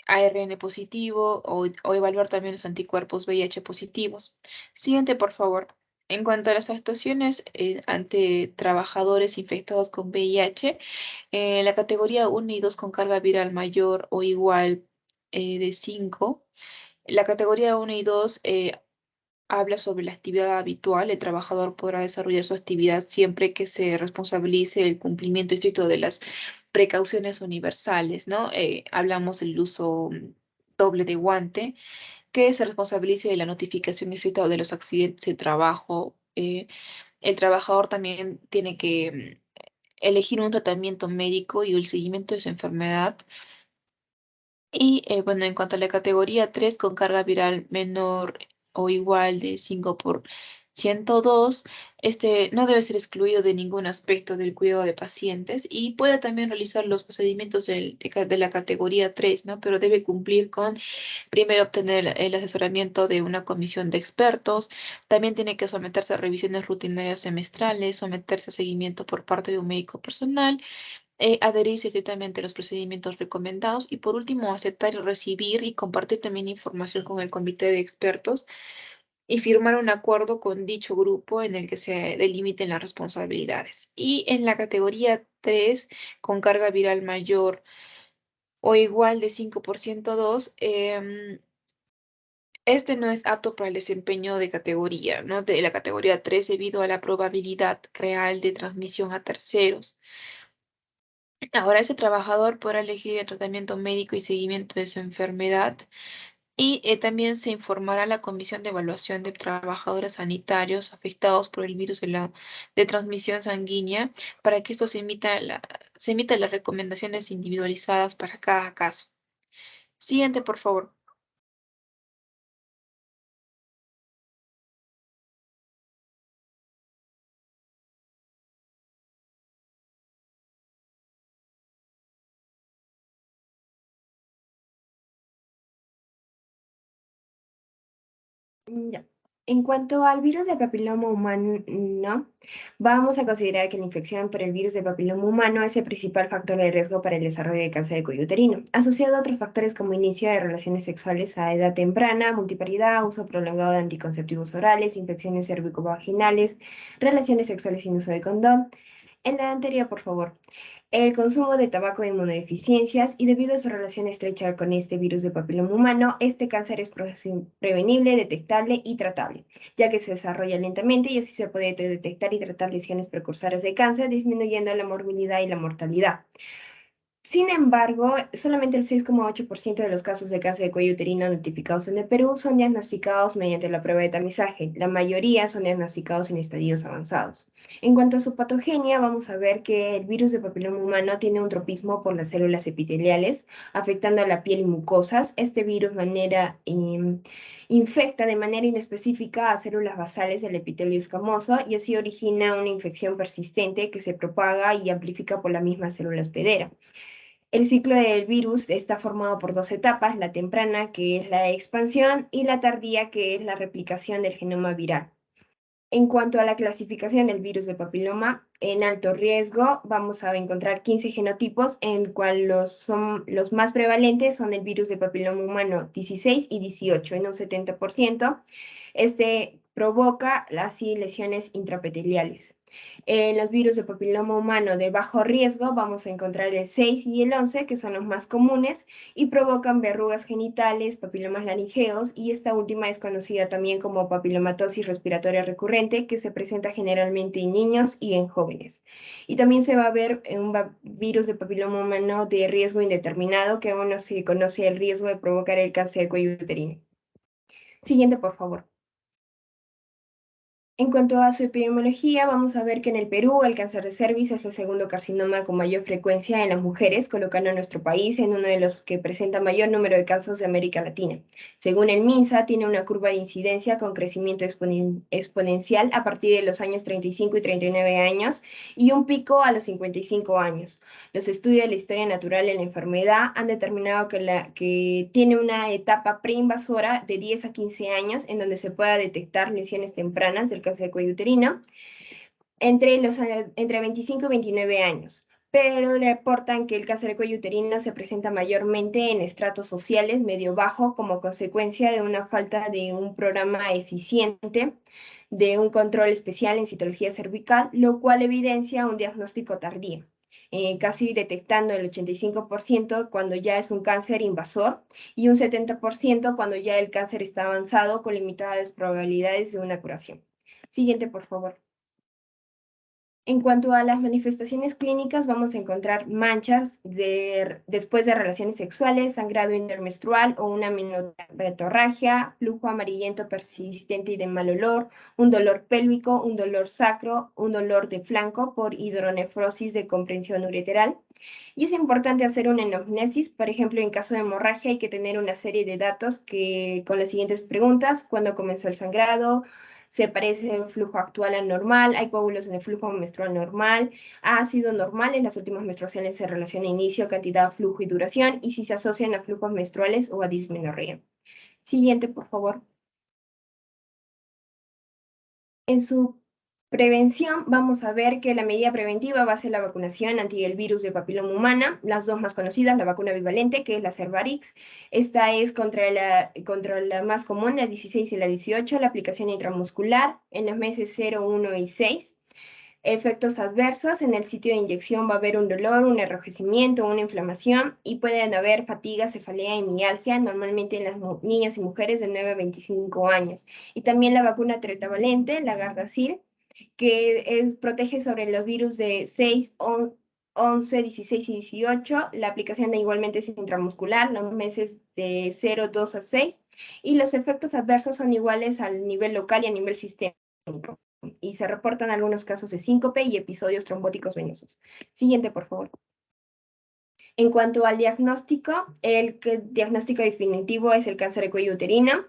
ARN positivo o evaluar también los anticuerpos VIH positivos. Siguiente, por favor. En cuanto a las actuaciones ante trabajadores infectados con VIH, la categoría 1 y 2 con carga viral mayor o igual de 5. La categoría 1 y 2 habla sobre la actividad habitual. El trabajador podrá desarrollar su actividad siempre que se responsabilice el cumplimiento estricto de las precauciones universales, ¿no? Hablamos del uso doble de guante, que se responsabilice de la notificación estricta de los accidentes de trabajo. El trabajador también tiene que elegir un tratamiento médico y el seguimiento de su enfermedad. Y bueno, en cuanto a la categoría 3 con carga viral menor o igual de 5 por 102, este no debe ser excluido de ningún aspecto del cuidado de pacientes y puede también realizar los procedimientos de la categoría 3, ¿no? Pero debe cumplir con primero obtener el asesoramiento de una comisión de expertos, también tiene que someterse a revisiones rutinarias semestrales, someterse a seguimiento por parte de un médico personal, adherirse estrictamente a los procedimientos recomendados y por último aceptar y recibir y compartir también información con el comité de expertos y firmar un acuerdo con dicho grupo en el que se delimiten las responsabilidades. Y en la categoría 3 con carga viral mayor o igual de 5 por 102, este no es apto para el desempeño de categoría, ¿no? De la categoría 3 debido a la probabilidad real de transmisión a terceros. Ahora ese trabajador podrá elegir el tratamiento médico y seguimiento de su enfermedad y también se informará a la Comisión de Evaluación de Trabajadores Sanitarios afectados por el virus de transmisión sanguínea para que esto se emitan las recomendaciones individualizadas para cada caso. Siguiente, por favor. Ya. En cuanto al virus del papiloma humano, vamos a considerar que la infección por el virus del papiloma humano es el principal factor de riesgo para el desarrollo de cáncer de cuello uterino, asociado a otros factores como inicio de relaciones sexuales a edad temprana, multiparidad, uso prolongado de anticonceptivos orales, infecciones cervicovaginales, relaciones sexuales sin uso de condón. En la anterior, por favor. El consumo de tabaco de inmunodeficiencias y debido a su relación estrecha con este virus de papiloma humano, este cáncer es prevenible, detectable y tratable, ya que se desarrolla lentamente y así se puede detectar y tratar lesiones precursoras de cáncer, disminuyendo la morbilidad y la mortalidad. Sin embargo, solamente el 6,8% de los casos de cáncer de cuello uterino notificados en el Perú son diagnosticados mediante la prueba de tamizaje. La mayoría son diagnosticados en estadios avanzados. En cuanto a su patogenia, vamos a ver que el virus de papiloma humano tiene un tropismo por las células epiteliales, afectando a la piel y mucosas. Este virus infecta de manera inespecífica a células basales del epitelio escamoso y así origina una infección persistente que se propaga y amplifica por la misma célula hospedera. El ciclo del virus está formado por dos etapas, la temprana, que es la expansión, y la tardía, que es la replicación del genoma viral. En cuanto a la clasificación del virus de papiloma, en alto riesgo vamos a encontrar 15 genotipos, en el cual los más prevalentes son el virus de papiloma humano 16 y 18, en un 70%. Este provoca así lesiones intraepiteliales. En los virus de papiloma humano de bajo riesgo vamos a encontrar el 6 y el 11, que son los más comunes, y provocan verrugas genitales, papilomas laringeos, y esta última es conocida también como papilomatosis respiratoria recurrente, que se presenta generalmente en niños y en jóvenes. Y también se va a ver un virus de papiloma humano de riesgo indeterminado, que aún no se conoce el riesgo de provocar el cáncer de cuello uterino. Siguiente, por favor. En cuanto a su epidemiología, vamos a ver que en el Perú el cáncer de cervix es el segundo carcinoma con mayor frecuencia en las mujeres, colocando a nuestro país en uno de los que presenta mayor número de casos de América Latina. Según el MINSA, tiene una curva de incidencia con crecimiento exponencial a partir de los años 35 y 39 años y un pico a los 55 años. Los estudios de la historia natural de la enfermedad han determinado que tiene una etapa preinvasora de 10 a 15 años en donde se pueda detectar lesiones tempranas del cáncer de cuello uterino entre 25 y 29 años, pero reportan que el cáncer de cuello uterino se presenta mayormente en estratos sociales medio-bajo como consecuencia de una falta de un programa eficiente de un control especial en citología cervical, lo cual evidencia un diagnóstico tardío. Casi detectando el 85% cuando ya es un cáncer invasor y un 70% cuando ya el cáncer está avanzado con limitadas probabilidades de una curación. Siguiente, por favor. En cuanto a las manifestaciones clínicas, vamos a encontrar manchas después de relaciones sexuales, sangrado intermenstrual o una menopatorragia, flujo amarillento persistente y de mal olor, un dolor pélvico, un dolor sacro, un dolor de flanco por hidronefrosis de comprensión ureteral. Y es importante hacer una anamnesis, por ejemplo, en caso de hemorragia hay que tener una serie de datos con las siguientes preguntas: ¿cuándo comenzó el sangrado? ¿Se parece el flujo actual al normal? ¿Hay coágulos en el flujo menstrual normal? ¿Ha sido normal en las últimas menstruaciones en relación a inicio, cantidad, flujo y duración? Y si se asocian a flujos menstruales o a dismenorrea. Siguiente, por favor. En su prevención, vamos a ver que la medida preventiva va a ser la vacunación anti el virus de papiloma humana, las dos más conocidas, la vacuna bivalente, que es la Cervarix. Esta es contra la más común, la 16 y la 18, la aplicación intramuscular en los meses 0, 1 y 6. Efectos adversos: en el sitio de inyección va a haber un dolor, un enrojecimiento, una inflamación y pueden haber fatiga, cefalea y mialgia, normalmente en las niñas y mujeres de 9 a 25 años. Y también la vacuna tetravalente, la Gardasil, que protege sobre los virus de 6, 11, 16 y 18. La aplicación igualmente es intramuscular, los meses de 0, 2 a 6. Y los efectos adversos son iguales al nivel local y a nivel sistémico. Y se reportan algunos casos de síncope y episodios trombóticos venosos. Siguiente, por favor. En cuanto al diagnóstico, el diagnóstico definitivo es el cáncer de cuello uterino.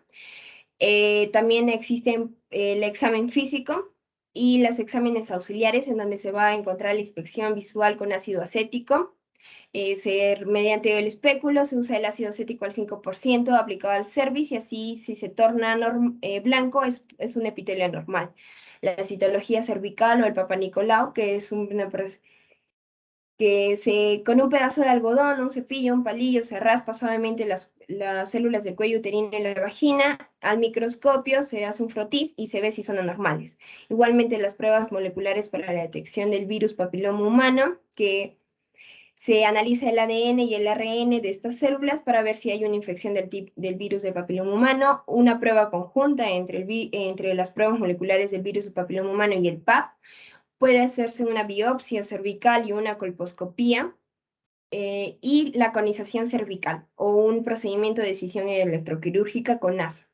También existe el examen físico y los exámenes auxiliares, en donde se va a encontrar la inspección visual con ácido acético. Mediante el espéculo se usa el ácido acético al 5% aplicado al cervix y así, si se torna blanco, es un epitelio anormal. La citología cervical o el Papa Nicolau, que es con un pedazo de algodón, un cepillo, un palillo, se raspa suavemente las células del cuello uterino en la vagina. Al microscopio se hace un frotis y se ve si son anormales. Igualmente las pruebas moleculares para la detección del virus papiloma humano, que se analiza el ADN y el ARN de estas células para ver si hay una infección del virus del papiloma humano. Una prueba conjunta entre las pruebas moleculares del virus del papiloma humano y el PAP. Puede hacerse una biopsia cervical y una colposcopía. y la conización cervical o un procedimiento de decisión electroquirúrgica con NASA.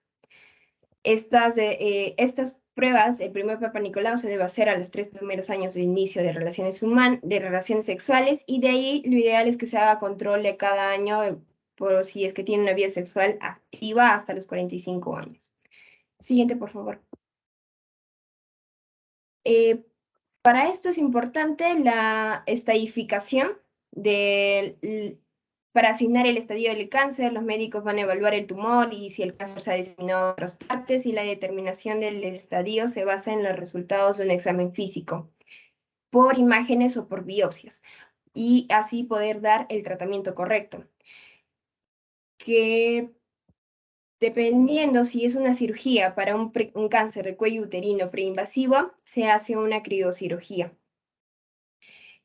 Estas pruebas, el primer Papa Nicolau se debe hacer a los 3 primeros años de inicio de relaciones sexuales, y de ahí lo ideal es que se haga control de cada año por si es que tiene una vida sexual activa hasta los 45 años. Siguiente, por favor. Para esto es importante la estadificación para asignar el estadio del cáncer. Los médicos van a evaluar el tumor y si el cáncer se ha diseminado a otras partes, y la determinación del estadio se basa en los resultados de un examen físico, por imágenes o por biopsias, y así poder dar el tratamiento correcto. Que dependiendo si es una cirugía para un cáncer de cuello uterino preinvasivo, se hace una criocirugía.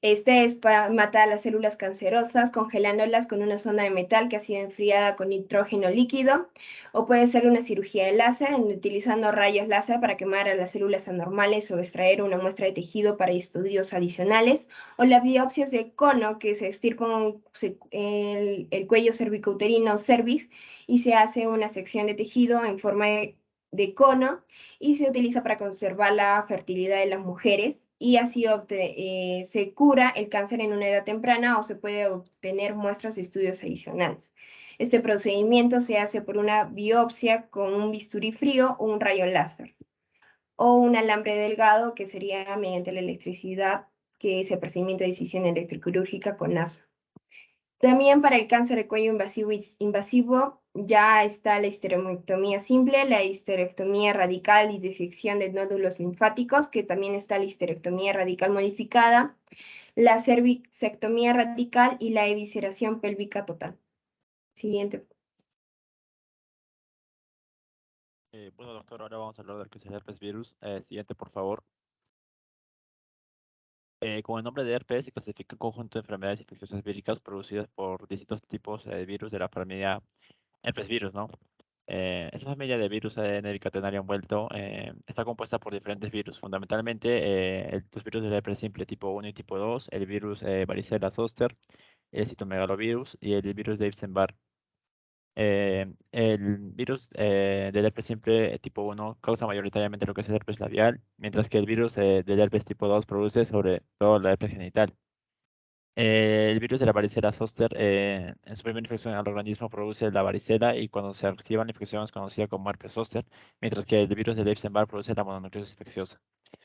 Este es para matar las células cancerosas congelándolas con una sonda de metal que ha sido enfriada con nitrógeno líquido, o puede ser una cirugía de láser utilizando rayos láser para quemar a las células anormales o extraer una muestra de tejido para estudios adicionales, o las biopsias de cono, que se extirpan el cuello cervicouterino cervix y se hace una sección de tejido en forma de cono, y se utiliza para conservar la fertilidad de las mujeres, y así se cura el cáncer en una edad temprana, o se puede obtener muestras de estudios adicionales. Este procedimiento se hace por una biopsia con un bisturí frío o un rayo láser, o un alambre delgado, que sería mediante la electricidad, que es el procedimiento de decisión electroquirúrgica con NASA. También para el cáncer de cuello invasivo ya está la histerectomía simple, la histerectomía radical y disección de nódulos linfáticos, que también está la histerectomía radical modificada, la cervicectomía radical y la evisceración pélvica total. Siguiente. Bueno, doctor, ahora vamos a hablar del que es el herpes virus. Siguiente, por favor. Con el nombre de herpes se clasifica un conjunto de enfermedades infecciosas víricas producidas por distintos tipos de virus de la familia herpes virus, ¿no? Esta familia de virus ADN bicatenario envuelto está compuesta por diferentes virus, fundamentalmente los virus del herpes simple tipo 1 y tipo 2, el virus varicela zoster, el citomegalovirus y el virus de Epstein-Barr. El virus del herpes simple tipo 1 causa mayoritariamente lo que es el herpes labial, mientras que el virus del herpes tipo 2 produce sobre todo la herpes genital. El virus de la varicela zoster, en su primera infección al organismo, produce la varicela, y cuando se activa la infección es conocida como herpes zoster, mientras que el virus de Epstein-Barr produce la mononucleosis infecciosa.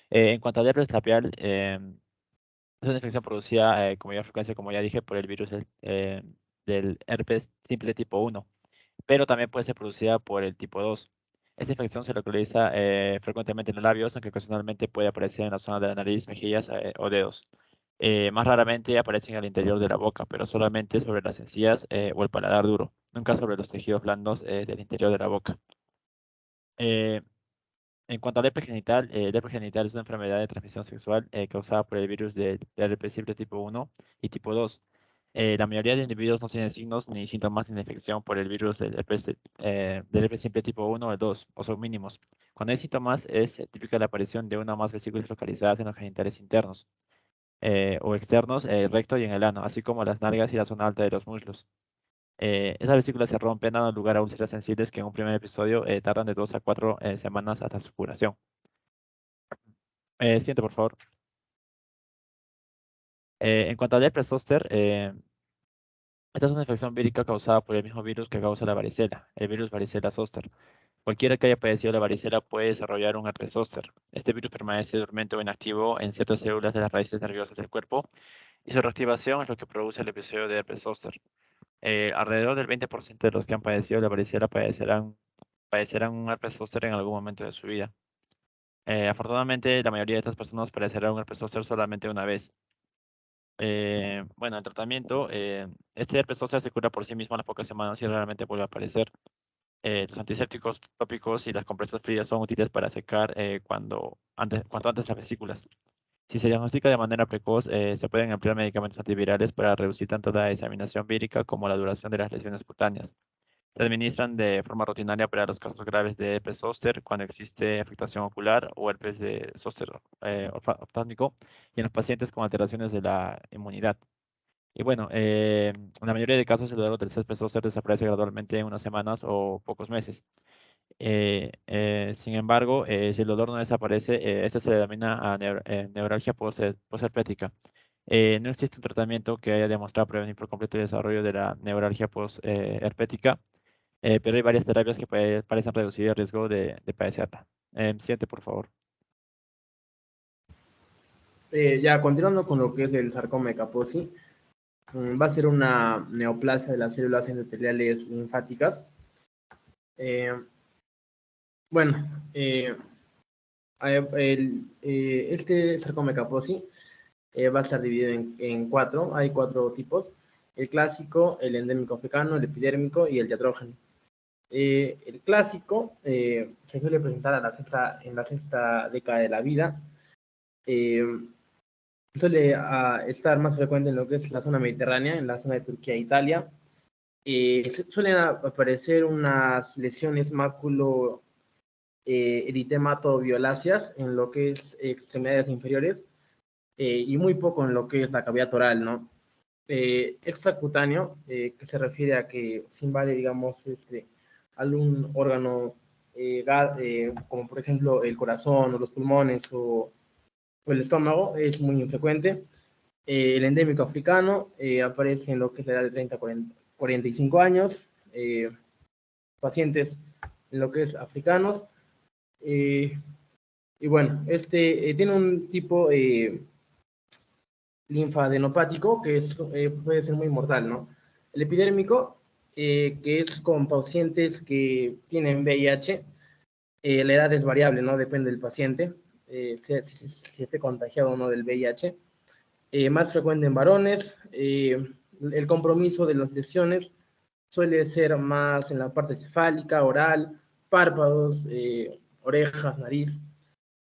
En cuanto al herpes labial, es una infección producida con mayor frecuencia, como ya dije, por el virus del herpes simple tipo 1, pero también puede ser producida por el tipo 2. Esta infección se localiza frecuentemente en los labios, aunque ocasionalmente puede aparecer en la zona de la nariz, mejillas o dedos. Más raramente aparecen al interior de la boca, pero solamente sobre las encías o el paladar duro, nunca sobre los tejidos blandos del interior de la boca. En cuanto al herpes genital, el herpes genital es una enfermedad de transmisión sexual causada por el virus del herpes simple tipo 1 y tipo 2. La mayoría de individuos no tienen signos ni síntomas de la infección por el virus del herpes simple tipo 1 o 2, o son mínimos. Cuando hay síntomas, es típica la aparición de una o más vesículas localizadas en los genitales internos o externos, el recto y en el ano, así como las nalgas y la zona alta de los muslos. Esas vesículas se rompen, dando lugar a úlceras sensibles que en un primer episodio tardan de 2 a 4 semanas hasta su curación. Siguiente, por favor. En cuanto al herpes zóster, esta es una infección vírica causada por el mismo virus que causa la varicela, el virus varicela zóster. Cualquiera que haya padecido la varicela puede desarrollar un herpes zóster. Este virus permanece dormiente o inactivo en ciertas células de las raíces nerviosas del cuerpo, y su reactivación es lo que produce el episodio de herpes zóster. Alrededor del 20% de los que han padecido la varicela padecerán un herpes zóster en algún momento de su vida. Afortunadamente, la mayoría de estas personas padecerán un herpes zóster solamente una vez. Bueno, el tratamiento, este herpes zóster se cura por sí mismo a las pocas semanas y realmente vuelve a aparecer. Los antisépticos tópicos y las compresas frías son útiles para secar cuanto antes las vesículas. Si se diagnostica de manera precoz, se pueden emplear medicamentos antivirales para reducir tanto la diseminación vírica como la duración de las lesiones cutáneas. Se administran de forma rutinaria para los casos graves de herpes zóster, cuando existe afectación ocular o herpes de zóster oftalmico, y en los pacientes con alteraciones de la inmunidad. Y bueno, en la mayoría de casos el dolor del césped zóster desaparece gradualmente en unas semanas o pocos meses. Sin embargo, si el dolor no desaparece, esta se le denomina neuralgia posherpética. No existe un tratamiento que haya demostrado prevenir por completo el desarrollo de la neuralgia posherpética, pero hay varias terapias que parecen reducir el riesgo de padecerla. Siguiente, por favor. Ya continuando con lo que es el sarcoma de Kaposi, va a ser una neoplasia de las células endoteliales linfáticas. Este sarcoma de Kaposi va a estar dividido en cuatro. Hay cuatro tipos: el clásico, el endémico africano, el epidérmico y el diatrógeno. El clásico se suele presentar en la sexta década de la vida. Suele estar más frecuente en lo que es la zona mediterránea, en la zona de Turquía e Italia. Suelen aparecer unas lesiones máculo eritemato-violáceas en lo que es extremidades inferiores y muy poco en lo que es la cavidad oral, ¿no? Extracutáneo, que se refiere a que se invade, digamos, algún órgano, como por ejemplo el corazón o los pulmones o el estómago, es muy infrecuente. El endémico africano aparece en lo que es la edad de 30 a 45 años, pacientes en lo que es africanos. Y bueno, tiene un tipo linfadenopático que puede ser muy mortal, ¿no? El epidérmico, que es con pacientes que tienen VIH, la edad es variable, ¿no? Depende del paciente, si esté contagiado o no del VIH. Más frecuente en varones. El compromiso de las lesiones suele ser más en la parte cefálica, oral, párpados, orejas, nariz.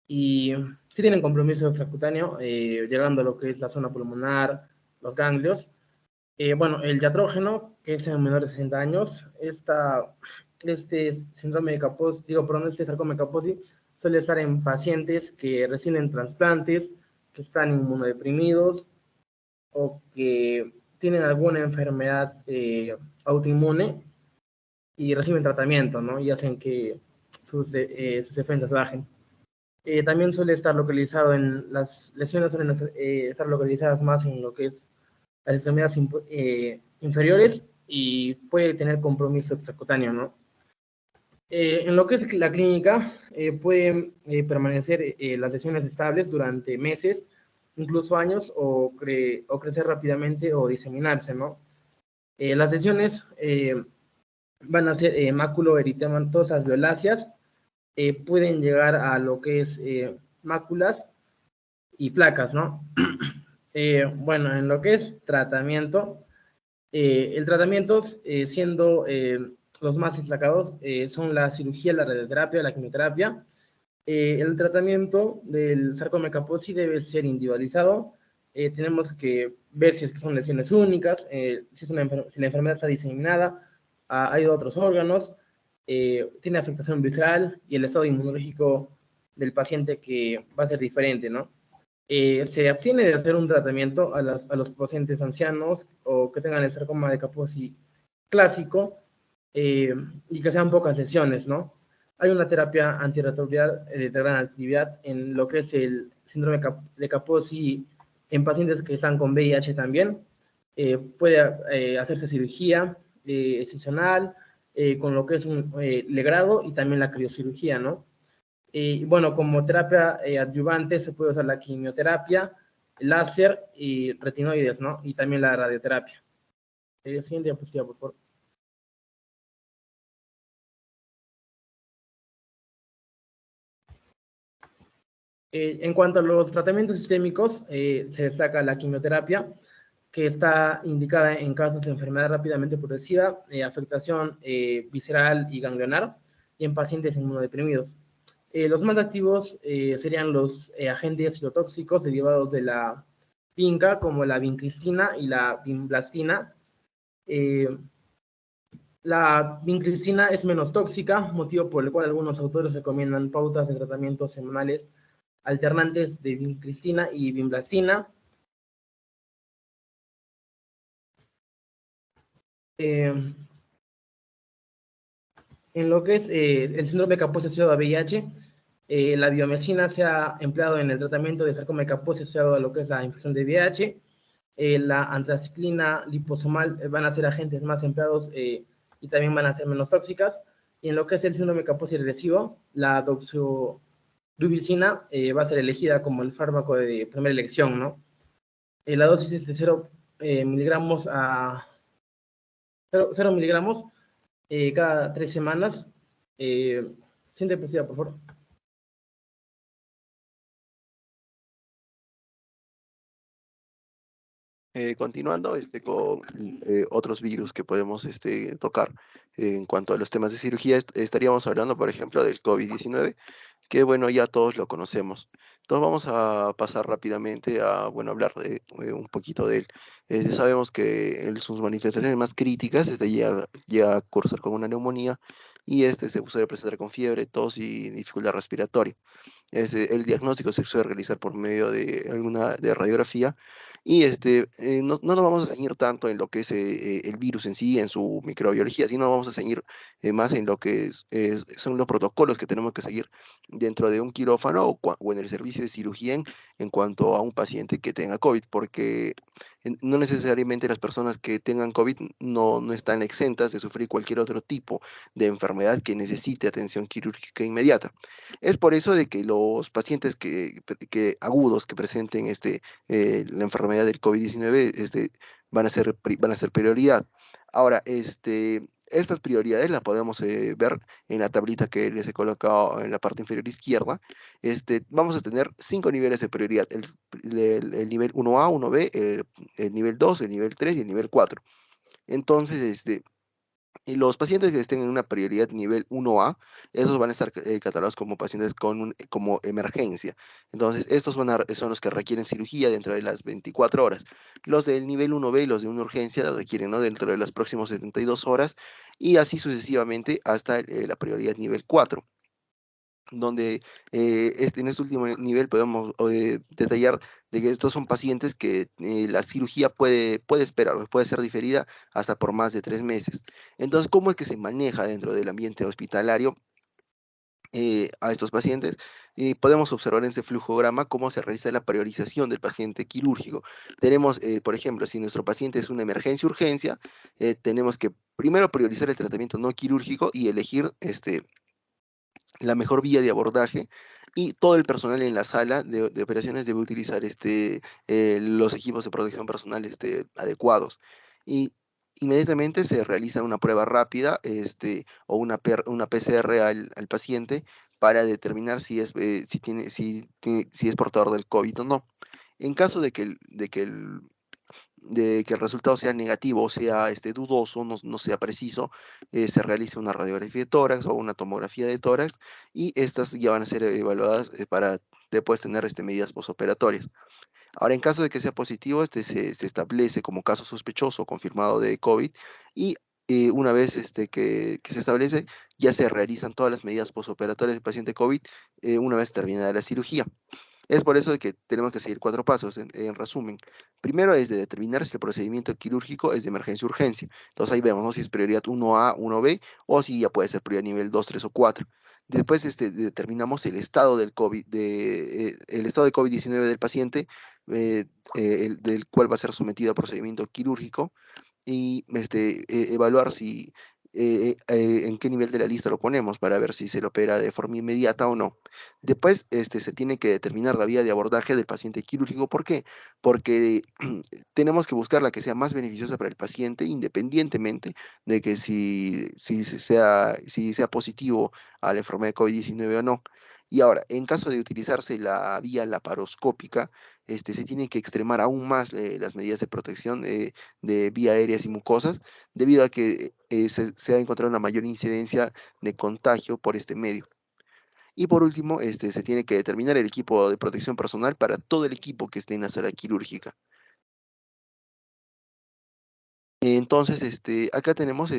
Y sí tienen compromiso extracutáneo, llegando a lo que es la zona pulmonar, los ganglios. Bueno, el diatrógeno, que es en menores de 60 años, este síndrome de Kaposi, este sarcoma de Kaposi, suele estar en pacientes que reciben trasplantes, que están inmunodeprimidos o que tienen alguna enfermedad autoinmune y reciben tratamiento, ¿no? Y hacen que sus defensas bajen. También suele estar localizado las lesiones suelen estar localizadas más en lo que es las extremidades inferiores y puede tener compromiso extracutáneo, ¿no? En lo que es la clínica, pueden permanecer las lesiones estables durante meses, incluso años, o crecer rápidamente o diseminarse, ¿no? Las lesiones van a ser maculoeritematosas violáceas, pueden llegar a lo que es máculas y placas, ¿no? Bueno, en lo que es tratamiento, el tratamiento, siendo los más destacados, son la cirugía, la radioterapia, la quimioterapia. El tratamiento del sarcoma de Kaposi debe ser individualizado. Tenemos que ver si son lesiones únicas, si la enfermedad está diseminada, ha ido a otros órganos, tiene afectación visceral y el estado inmunológico del paciente que va a ser diferente, ¿no? Se abstiene de hacer un tratamiento a los pacientes ancianos o que tengan el sarcoma de Kaposi clásico y que sean pocas lesiones, ¿no? Hay una terapia antirretroviral de gran actividad en lo que es el síndrome de Kaposi en pacientes que están con VIH también. Puede hacerse cirugía excisional con lo que es un legrado y también la criocirugía, ¿no? Bueno, como terapia adyuvante se puede usar la quimioterapia, láser y retinoides, ¿no? Y también la radioterapia. Siguiente diapositiva, por favor. En cuanto a los tratamientos sistémicos, se destaca la quimioterapia, que está indicada en casos de enfermedad rápidamente progresiva, afectación visceral y ganglionar, y en pacientes inmunodeprimidos. Los más activos serían los agentes citotóxicos derivados de la vinca, como la vincristina y la vinblastina. La vincristina es menos tóxica, motivo por el cual algunos autores recomiendan pautas de tratamientos semanales alternantes de vincristina y vinblastina. en lo que es el síndrome de Kaposi asociado a VIH, la biomedicina se ha empleado en el tratamiento de sarcoma de Kaposi asociado a lo que es la infección de VIH. La antraciclina liposomal van a ser agentes más empleados y también van a ser menos tóxicas. Y en lo que es el síndrome de Kaposi regresivo, la doxorubicina va a ser elegida como el fármaco de primera elección, ¿no? La dosis es de 0 miligramos a 0 miligramos cada 3 semanas. Siguiente diapositiva, por favor. Continuando con otros virus que podemos tocar en cuanto a los temas de cirugía, estaríamos hablando, por ejemplo, del COVID-19, que bueno, ya todos lo conocemos. Entonces vamos a pasar rápidamente a, bueno, hablar un poquito de él. Sabemos que en sus manifestaciones más críticas llega a cursar con una neumonía y se suele presentar con fiebre, tos y dificultad respiratoria. El diagnóstico se suele realizar por medio de radiografía y no nos vamos a ceñir tanto en lo que es el virus en sí, en su microbiología, sino vamos a ceñir más en lo que son los protocolos que tenemos que seguir dentro de un quirófano o en el servicio de cirugía en cuanto a un paciente que tenga COVID, porque no necesariamente las personas que tengan COVID no están exentas de sufrir cualquier otro tipo de enfermedad que necesite atención quirúrgica inmediata. Es por eso de que los pacientes agudos que presenten la enfermedad del COVID-19 van a ser prioridad. Ahora, estas prioridades las podemos ver en la tablita que les he colocado en la parte inferior izquierda. Vamos a tener 5 niveles de prioridad: el nivel 1A, 1B, el nivel 2, el nivel 3 y el nivel 4. Entonces, y los pacientes que estén en una prioridad nivel 1A, esos van a estar catalogados como pacientes como emergencia. Entonces, estos son los que requieren cirugía dentro de las 24 horas. Los del nivel 1B y los de una urgencia requieren, ¿no?, dentro de las próximas 72 horas y así sucesivamente hasta la prioridad nivel 4, donde en este último nivel podemos detallar de que estos son pacientes que la cirugía puede esperar, puede ser diferida hasta por más de 3 meses. Entonces, ¿cómo es que se maneja dentro del ambiente hospitalario a estos pacientes? Podemos observar en este flujograma cómo se realiza la priorización del paciente quirúrgico. Tenemos, por ejemplo, si nuestro paciente es una emergencia-urgencia, tenemos que primero priorizar el tratamiento no quirúrgico y elegir la mejor vía de abordaje, y todo el personal en la sala de operaciones debe utilizar los equipos de protección personal adecuados. Y inmediatamente se realiza una prueba rápida o una PCR al paciente para determinar si es portador del COVID o no. En caso de que el resultado sea negativo o sea dudoso, no sea preciso, se realiza una radiografía de tórax o una tomografía de tórax y estas ya van a ser evaluadas para después tener medidas posoperatorias. Ahora, en caso de que sea positivo, se establece como caso sospechoso confirmado de COVID y una vez que se establece, ya se realizan todas las medidas posoperatorias del paciente COVID una vez terminada la cirugía. Es por eso que tenemos que seguir 4 pasos, en resumen. Primero es de determinar si el procedimiento quirúrgico es de emergencia-urgencia. Entonces ahí vemos, ¿no?, si es prioridad 1A, 1B, o si ya puede ser prioridad nivel 2, 3 o 4. Después determinamos el estado del COVID, el estado de COVID-19 del paciente, del cual va a ser sometido a procedimiento quirúrgico, y evaluar en qué nivel de la lista lo ponemos para ver si se lo opera de forma inmediata o no. Después se tiene que determinar la vía de abordaje del paciente quirúrgico. ¿Por qué? Porque tenemos que buscar la que sea más beneficiosa para el paciente, independientemente de que si sea positivo a la enfermedad de COVID-19 o no. Y ahora, en caso de utilizarse la vía laparoscópica, se tienen que extremar aún más las medidas de protección de vía aéreas y mucosas, debido a que se ha encontrado una mayor incidencia de contagio por este medio. Y por último, se tiene que determinar el equipo de protección personal para todo el equipo que esté en la sala quirúrgica. Entonces, acá tenemos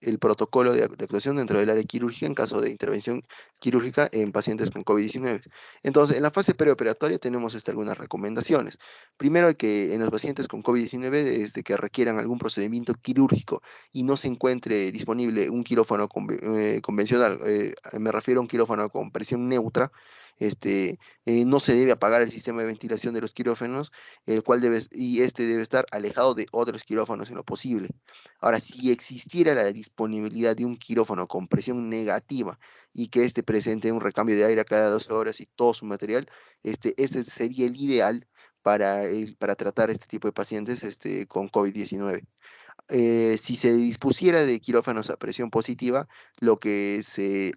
el protocolo de actuación dentro del área quirúrgica en caso de intervención quirúrgica en pacientes con COVID-19. Entonces, en la fase preoperatoria tenemos algunas recomendaciones. Primero, que en los pacientes con COVID-19, que requieran algún procedimiento quirúrgico y no se encuentre disponible un quirófano convencional, me refiero a un quirófano con presión neutra, no se debe apagar el sistema de ventilación de los quirófanos, el cual debe estar alejado de otros quirófanos en lo posible. Ahora, si existiera la disponibilidad de un quirófano con presión negativa y que presente un recambio de aire a cada 12 horas y todo su material, este sería el ideal para tratar este tipo de pacientes con COVID-19. Si se dispusiera de quirófanos a presión positiva, lo que se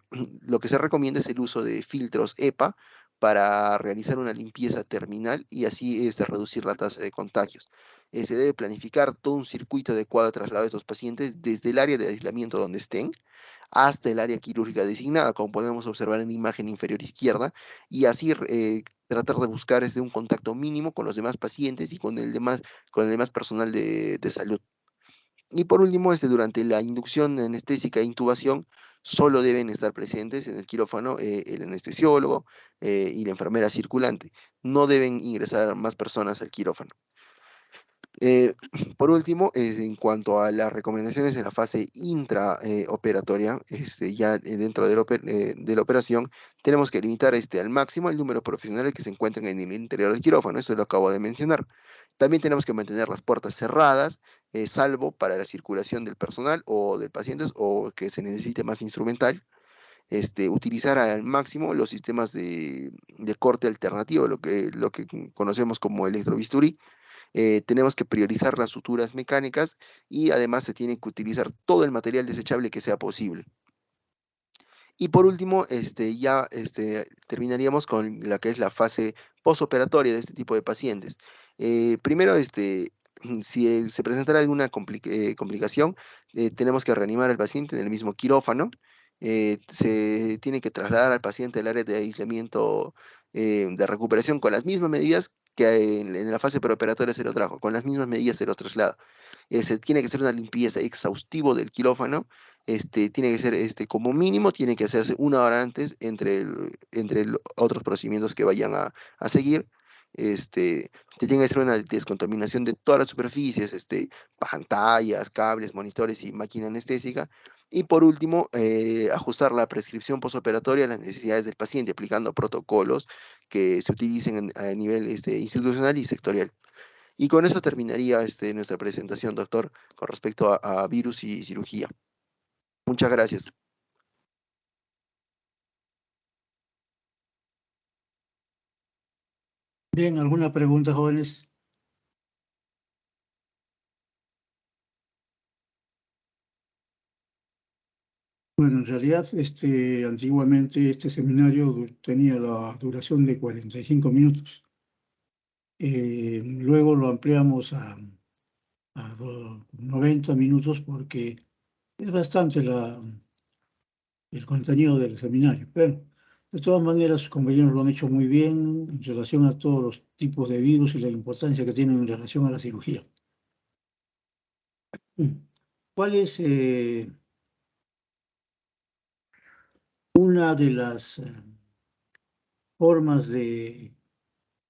recomienda es el uso de filtros EPA para realizar una limpieza terminal y así reducir la tasa de contagios. Se debe planificar todo un circuito adecuado de traslado de estos pacientes desde el área de aislamiento donde estén hasta el área quirúrgica designada, como podemos observar en la imagen inferior izquierda, y así tratar de buscar un contacto mínimo con los demás pacientes y con el demás personal de salud. Y por último, durante la inducción anestésica e intubación, solo deben estar presentes en el quirófano el anestesiólogo y la enfermera circulante. No deben ingresar más personas al quirófano. Por último, en cuanto a las recomendaciones en la fase intraoperatoria, ya dentro de la operación, tenemos que limitar al máximo el número de profesionales que se encuentran en el interior del quirófano. Eso lo acabo de mencionar. También tenemos que mantener las puertas cerradas, salvo para la circulación del personal o del paciente o que se necesite más instrumental. Utilizar al máximo los sistemas de corte alternativo, lo que conocemos como electrobisturí. Tenemos que priorizar las suturas mecánicas y además se tiene que utilizar todo el material desechable que sea posible. Y por último, ya terminaríamos con la que es la fase postoperatoria de este tipo de pacientes. Primero, si se presentara alguna complicación, tenemos que reanimar al paciente en el mismo quirófano. Se tiene que trasladar al paciente al área de aislamiento de recuperación con las mismas medidas que en la fase preoperatoria se lo trajo, con las mismas medidas se los traslada. Se tiene que hacer una limpieza exhaustivo del quirófano. Tiene que ser, como mínimo, tiene que hacerse 1 hora antes entre otros procedimientos que vayan a seguir. Tiene que hacer una descontaminación de todas las superficies, pantallas, cables, monitores y máquina anestésica. Y por último, ajustar la prescripción postoperatoria a las necesidades del paciente, aplicando protocolos que se utilicen a nivel institucional y sectorial. Y con eso terminaría nuestra presentación, doctor, con respecto a virus y cirugía. Muchas gracias. Bien, ¿alguna pregunta, jóvenes? Bueno, en realidad, antiguamente este seminario tenía la duración de 45 minutos. Luego lo ampliamos a 90 minutos porque es bastante el contenido del seminario. Pero, de todas maneras, sus compañeros lo han hecho muy bien en relación a todos los tipos de virus y la importancia que tienen en relación a la cirugía. ¿Cuál es una de las formas de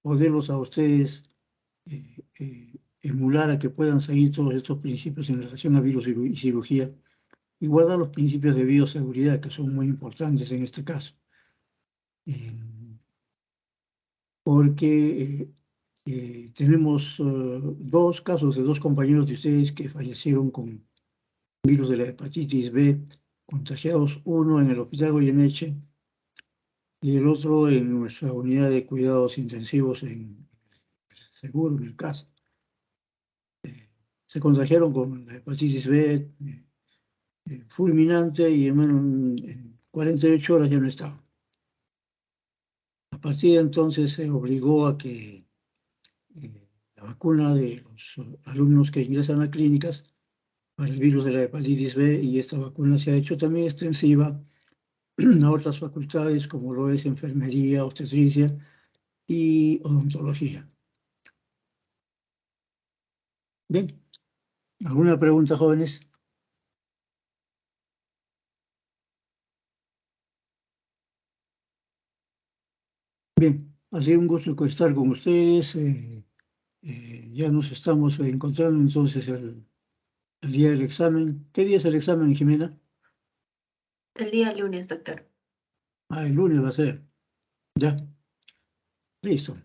poderlos a ustedes emular a que puedan seguir todos estos principios en relación a virus y cirugía y guardar los principios de bioseguridad que son muy importantes en este caso? Porque tenemos 2 casos de 2 compañeros de ustedes que fallecieron con virus de la hepatitis B, contagiados, uno en el Hospital Goyeneche y el otro en nuestra unidad de cuidados intensivos en Seguro, en el CAS. Se contagiaron con la hepatitis B fulminante y en 48 horas ya no estaban. A partir de entonces se obligó a que la vacuna de los alumnos que ingresan a clínicas para el virus de la hepatitis B, y esta vacuna se ha hecho también extensiva a otras facultades como lo es enfermería, obstetricia y odontología. Bien, ¿alguna pregunta, jóvenes? Bien, ha sido un gusto estar con ustedes. Ya nos estamos encontrando entonces el día del examen. ¿Qué día es el examen, Jimena? El día lunes, doctor. Ah, el lunes va a ser. Ya, listo.